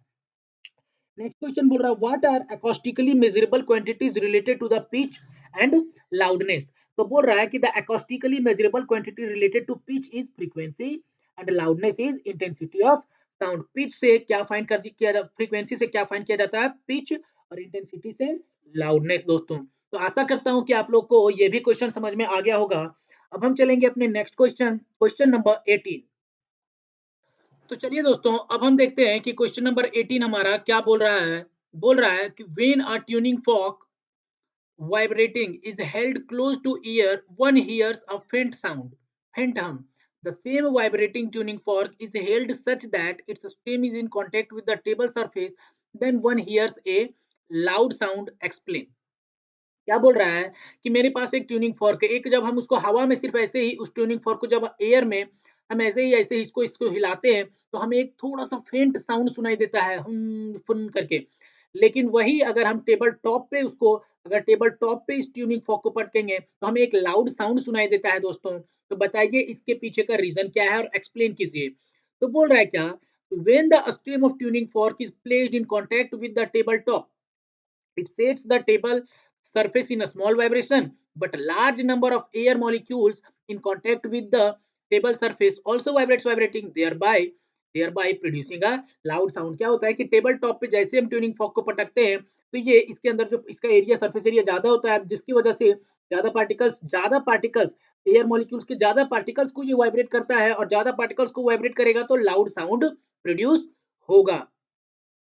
नेक्स्ट क्वेश्चन बोल रहा है what are acoustically measurable quantities related to the pitch and loudness. तो बोल रहा है कि the acoustically measurable quantity related to pitch is frequency and loudness is intensity of sound. Pitch से क्या फाइंड कर किया जाता, फ्रीक्वेंसी से क्या फाइंड किया जाता है, पिच, और इंटेंसिटी से लाउडनेस दोस्तों। तो आशा करता हूं कि आप लोग को ये भी क्वेश्चन समझ में आ गया होगा। अब हम चलेंगे अपने नेक्स्ट क्वेश्चन, क्वेश्चन नंबर 18। तो चलिए दोस्तों अब हम देखते हैं कि क्वेश्चन नंबर 18 हमारा क्या बोल रहा है। बोल रहा है कि when a tuning fork vibrating is held close to ear, one hears a faint sound, faint hum. The same vibrating tuning fork is held such that its stem is in contact with the table surface, then one hears a loud sound. Explain। क्या बोल रहा है कि मेरे पास एक tuning fork है, एक जब हम उसको हवा में सिर्फ ऐसे ही उस ट्यूनिंग फॉर्क को जब एयर में हम ऐसे ही इसको इसको हिलाते हैं तो हमें एक थोड़ा सा फेंट साउंड सुनाई देता है, फुन करके। लेकिन वही अगर हम टेबल टॉप पे उसको, अगर टेबल टॉप पे इस ट्यूनिंग फॉर्क को पटकेंगे तो हमें एक लाउड साउंड सुनाई देता है दोस्तों। तो बताइए इसके पीछे का रीजन क्या है और एक्सप्लेन कीजिए। तो बोल रहा है क्या, when the stem of tuning fork is placed in contact with the table top, it sets the table surface in a small vibration, but a large number of air molecules in contact with the table surface also vibrates, vibrating thereby producing a loud sound। क्या होता है कि table top पे जैसे हम tuning fork को पटकते हैं तो ये इसके अंदर जो इसका एरिया, सरफेस एरिया ज्यादा होता है, जिसकी वजह से ज्यादा पार्टिकल्स एयर मॉलिक्यूल्स के ज्यादा पार्टिकल्स को ये वाइब्रेट करता है, और ज्यादा पार्टिकल्स को वाइब्रेट करेगा तो लाउड साउंड प्रोड्यूस होगा।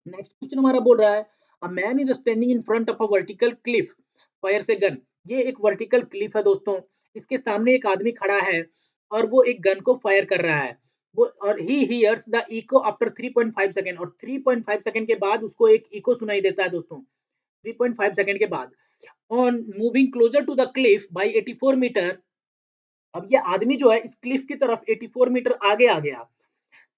नेक्स्ट क्वेश्चन हमारा बोल रहा है a man is standing in front of a vertical Cliff, fire से गन। ये एक वर्टिकल क्लिफ है दोस्तों, इसके सामने एक आदमी खड़ा है और वो एक गन को फायर कर रहा है। वो और he hears the echo after 3.5 second, और 3.5 सेकंड के बाद उसको एक इको सुनाई देता है दोस्तों, 3.5 सेकंड के बाद। On moving closer to the cliff by 84 meter, अब ये आदमी जो है इस क्लिफ की तरफ 84 मीटर आगे आ गया,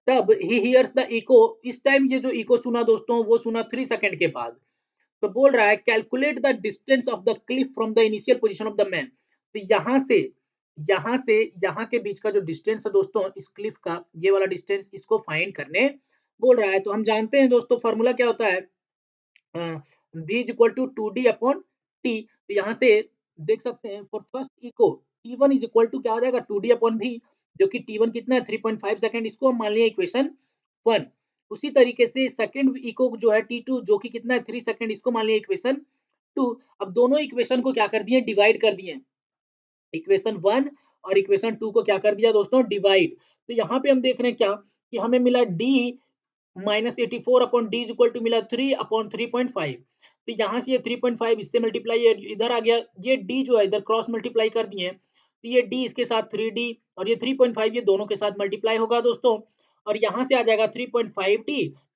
तब ही हियर्स द इको। इस टाइम ये जो इको सुना दोस्तों वो सुना 3 सेकंड के बाद। तो बोल रहा है calculate the distance of the Cliff from the initial position of the man. तो यहाँ से यहाँ से यहाँ के बीच का जो डिस्टेंस है दोस्तों इस क्लिफ का, ये वाला डिस्टेंस, इसको फाइंड करने बोल रहा है। तो हम जानते हैं दोस्तों फॉर्मूला क्या होता है, v is equal to 2d upon t. तो यहाँ से देख सकते हैं for first echo t1 is equal to क्या हो जाएगा 2d अपॉन v, जो कि t1 कितना है 3.5 सेकंड, इसको हम मान लिया इक्वेशन 1। उसी तरीके से सेकंड इको जो है t2 जो कि कितना है 3 सेकंड, इसको मान लिया इक्वेशन 2। अब दोनों इक्वेशन को क्या कर दिए, डिवाइड कर दिए, इक्वेशन 1 और इक्वेशन 2 को क्या कर दिया दोस्तों, डिवाइड। तो यहाँ पे हम देख रहे हैं क्या कि हमें मिला d minus 84 upon d is equal to मिला 3 अपॉन 3.5। तो यहाँ से ये 3.5 इससे मल्टीप्लाई इधर आ गया, ये डी जो है इधर क्रॉस मल्टीप्लाई कर दिए, तो ये डी इसके साथ 3d और ये 3.5 ये दोनों के साथ मल्टीप्लाई होगा दोस्तों। और यहाँ से आ जाएगा 3.5d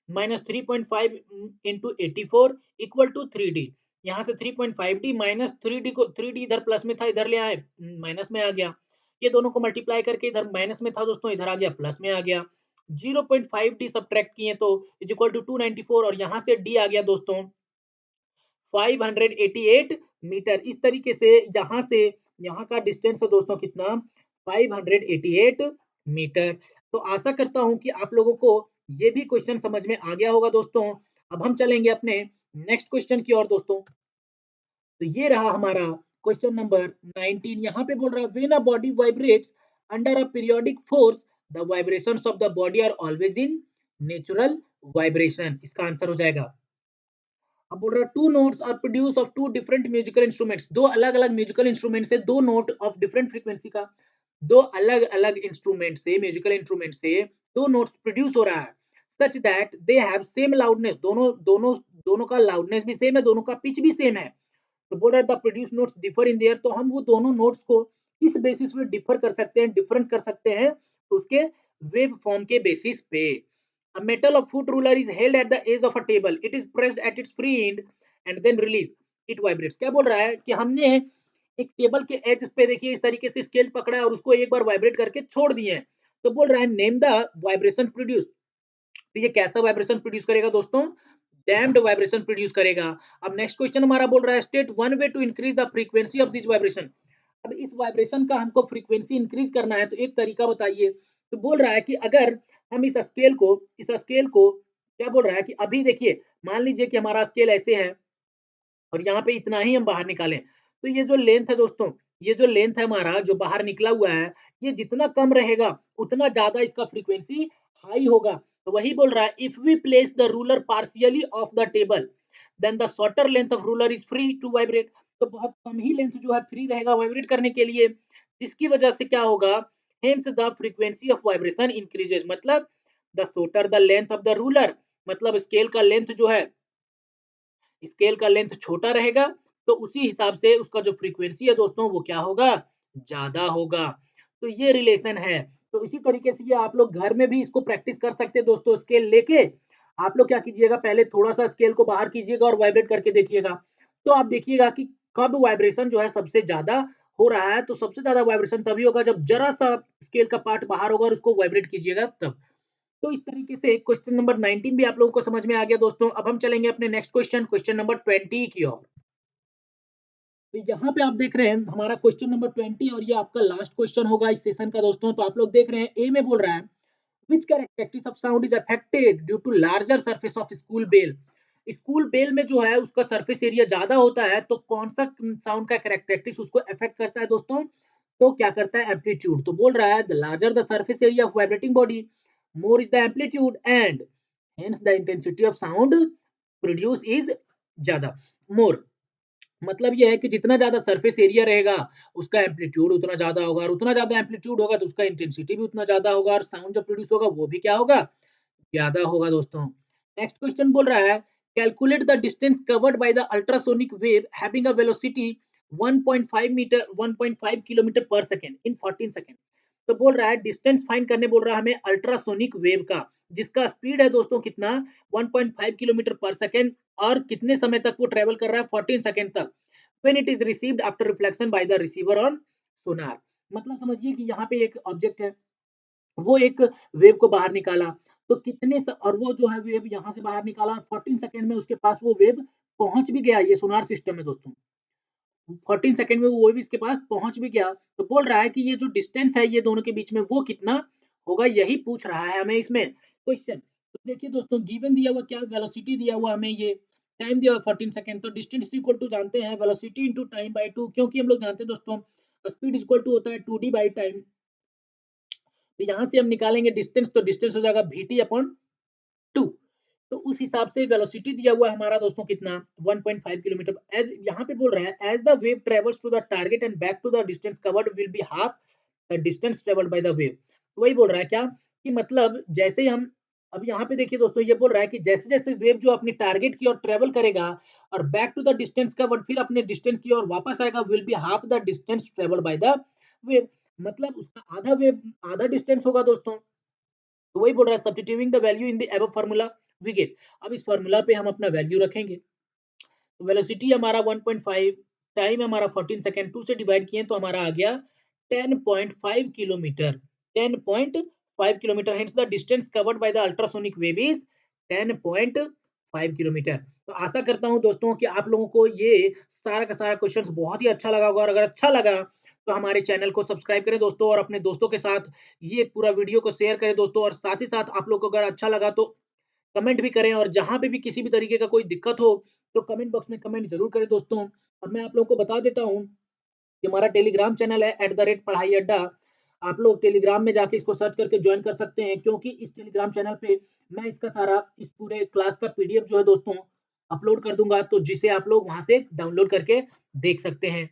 minus 3.5 into 84 equal to 3d। यहाँ से 3.5d माइनस 3d को 3d इधर प्लस में था इधर ले आए माइनस में आ गया, ये दोनों को मल्टीप्लाई करके इधर माइनस में था दोस्तों इधर आ गया प्लस में आ गया। 0.5d सब्ट्रैक्ट किए तो इज इक्वल टू 294 और यहाँ से d आ गया दोस्तों 588 मीटर। इस तरीके से यहाँ का डिस्टेंस है दोस्तों कितना, 588 मीटर। तो आशा करता हूँ कि आप लोगों को ये भी क्वेश्चन समझ में आ गया होगा दोस्तों। अब हम चलेंगे अपने नेक्स्ट क्वेश्चन की ओर दोस्तों। तो ये रहा हमारा क्वेश्चन नंबर 19। यहाँ पे बोल रहा है when a body vibrates under a periodic force the vibrations of the body are always in natural vibration. इसका आंसर हो जाएगा, अब बोल रहा है two notes are produce of two different musical instruments, दो अलग अलग म्यूजिकल इंस्ट्रूमेंट से दो नोट ऑफ डिफरेंट फ्रीक्वेंसी का, दो अलग अलग इंस्ट्रूमेंट से म्यूजिकल इंस्ट्रूमेंट से दो नोट्स प्रोड्यूस हो रहा है such that they have same loudness, दोनों दोनों दोनों का लाउडनेस भी सेम है, दोनों का पिच भी सेम है। तो बोल रहा है the produce notes differ in their, तो हम वो दोनों नोट्स को किस बेसिस पे डिफर कर सकते हैं, डिफरेंस कर सकते हैं, तो उसके वेव फॉर्म के बेसिस पे। A metal of foot ruler is held at the edge of a table. It is pressed at its free end and then released. It vibrates. क्या बोल रहा है कि हमने एक टेबल के एज पे देखिए इस तरीके से स्केल पकड़ा है और उसको एक बार वाइब्रेट करके छोड़ दिए हैं। तो बोल रहा है नेम द वाइब्रेशन प्रोड्यूस। तो ये कैसा वाइब्रेशन प्रोड्यूस करेगा दोस्तों, डैम्प्ड वाइब्रेशन प्रोड्यूस करेगा। अब नेक्स्ट क्वेश्चन हमारा बोल रहा है state one way to increase the frequency of this vibration. अब इस वाइब्रेशन का हमको फ्रीक्वेंसी इंक्रीज करना है, तो एक तरीका बताइए। तो बोल रहा है कि अगर हम इस स्केल को क्या बोल रहा है कि अभी देखिए मान लीजिए कि हमारा स्केल ऐसे है और यहाँ पे इतना ही हम बाहर निकालें, तो ये जो लेंथ है दोस्तों, ये जो लेंथ है हमारा जो बाहर निकला हुआ है, ये जितना कम रहेगा उतना ज्यादा इसका फ्रीक्वेंसी हाई होगा। तो वही बोल रहा है if we place the ruler partially off the table then the shorter length of ruler is free to vibrate. तो बहुत कम ही लेंथ जो है फ्री रहेगा वाइब्रेट करने के लिए, जिसकी वजह से क्या होगा, hence the frequency of vibration increases. मतलब the shorter the length of the ruler, मतलब स्केल का लेंथ जो है, स्केल का लेंथ छोटा रहेगा तो उसी हिसाब से उसका जो फ्रीक्वेंसी है दोस्तों वो क्या होगा, ज्यादा होगा। तो ये रिलेशन है। तो इसी तरीके से ये आप लोग घर में भी इसको प्रैक्टिस कर सकते हैं दोस्तों। स्केल लेके आप लोग क्या कीजिएगा, पहले थोड़ा सा स्केल को बाहर कीजिएगा और वाइब्रेट करके देखिएगा, तो आप देखिएगा कि कब वाइब्रेशन जो है सबसे ज्यादा हो रहा है। तो सबसे ज्यादा वाइब्रेशन तभी होगा जब जरा सा स्केल का पार्ट बाहर होगा और उसको वाइब्रेट कीजिएगा तब। तो इस तरीके से क्वेश्चन नंबर 19 भी आप लोगों को समझ में आ गया दोस्तों। अब हम चलेंगे अपने नेक्स्ट क्वेश्चन, क्वेश्चन नंबर 20 की ओर। तो यहाँ पे आप देख रहे हैं हमारा क्वेश्चन नंबर 20 और ये आपका लास्ट क्वेश्चन होगा इस सेशन का दोस्तों। तो आप लोग देख रहे हैं ए में बोल रहा है which characteristics of sound is affected due to larger surface of school bell। School bell में जो है उसका सरफेस एरिया ज्यादा होता है, तो कौन सा साउंड का कैरेक्टरिस्टिक्स उसको अफेक्ट करता है दोस्तों, तो क्या करता है एम्पलीट्यूड। तो बोल रहा है the larger the surface area of vibrating body more is the amplitude and hence the intensity of sound produce is ज्यादा मोर। मतलब ये है कि जितना ज्यादा सरफेस एरिया रहेगा उसका एम्पलीट्यूड उतना ज्यादा होगा और उतना ज्यादा एम्पलीट्यूड होगा तो उसका इंटेंसिटी भी उतना ज्यादा होगा और साउंड जो प्रोड्यूस होगा वो भी क्या होगा, ज्यादा होगा दोस्तों। नेक्स्ट क्वेश्चन बोल रहा है calculate the distance covered by the ultrasonic wave having a velocity 1.5 meter 1.5 kilometer per second in 14 second. तो बोल रहा है डिस्टेंस फाइंड करने बोल रहा है हमें अल्ट्रासोनिक वेव का, जिसका स्पीड है दोस्तों कितना 1.5 किलोमीटर पर सेकंड और कितने समय तक वो ट्रेवल कर रहा है 14 सेकंड तक when it is received after reflection by the receiver on sonar। मतलब समझिए कि यहाँ पे एक ऑब्जेक्ट है, वो एक वेव को बाहर निकाला, तो और वो जो है वेव यहाँ से बाहर निकाला 14 सेकंड में उसके पास वो वेव पहुंच भी गया। ये सोनार सिस्टम है दोस्तों। 14 सेकंड में वो भी इसके पास पहुंच भी गया। तो बोल रहा है कि ये जो डिस्टेंस है ये दोनों के बीच में वो कितना होगा, यही पूछ रहा है हमें इसमें क्वेश्चन। तो देखिए दोस्तों, गिवन दिया हुआ क्या, वेलोसिटी दिया हुआ हमें, ये टाइम दिया हुआ 14 सेकंड, तो डिस्टेंस इक्वल टू जानते हैं वेलोसिटी इनटू टाइम बाय 2, क्योंकि हम लोग जानते हैं दोस्तों स्पीड इक्वल टू होता है 2d बाय टाइम। तो यहाँ से हम निकालेंगे डिस्टेंस, तो डिस्टेंस हो जाएगा vt अपॉन 2। तो उस हिसाब से वेलोसिटी दिया हुआ है हमारा दोस्तों कितना, 1.5 किलोमीटर। एज यहाँ पे बोल रहा है as the wave travels to the target and back to the distance covered will be half the distance travelled by the wave. वही बोल रहा है क्या कि मतलब जैसे ही हम, अब यहाँ पे देखिए दोस्तों, ये बोल रहा है कि जैसे जैसे वेव जो अपनी टारगेट की ओर ट्रेवल करेगा और back to the distance covered, फिर अपने डिस्टेंस की ओर वापस आएगा, will be half the distance travelled by the wave. मतलब उसका आधा वेव, आधा डिस्टेंस होगा दोस्तों। तो वही बोल रहा है substituting the value in the above formula we get. अब इस फार्मूला पे हम अपना वैल्यू रखेंगे। तो वेलोसिटी हमारा 1.5, टाइम हमारा 14 सेकंड, 2 से डिवाइड किए तो हमारा आ गया 10.5 kilometre. 10.5 kilometre, hence the distance covered by the ultrasonic wave is 10.5 kilometre. तो आशा करता हूं दोस्तों कि आप लोगों को ये सारा का सारा क्वेश्चंस बहुत ही अच्छा लगा होगा, और अगर अच्छा लगा तो हमारे चैनल को सब्सक्राइब करें दोस्तों, और अपने दोस्तों के साथ ये पूरा वीडियो को शेयर करें दोस्तों। और साथ ही साथ आप लोग को अगर अच्छा लगा तो कमेंट भी करें, और जहाँ पे भी किसी भी तरीके का कोई दिक्कत हो तो कमेंट बॉक्स में कमेंट जरूर करें दोस्तों। और मैं आप लोग को बता देता हूँ कि हमारा टेलीग्राम चैनल है @पढ़ाई अड्डा। आप लोग टेलीग्राम में जाके इसको सर्च करके ज्वाइन कर सकते हैं, क्योंकि इस टेलीग्राम चैनल पे मैं इसका सारा, इस पूरे क्लास का पीडीएफ जो है दोस्तों अपलोड कर दूंगा, तो जिसे आप लोग वहां से डाउनलोड करके देख सकते हैं।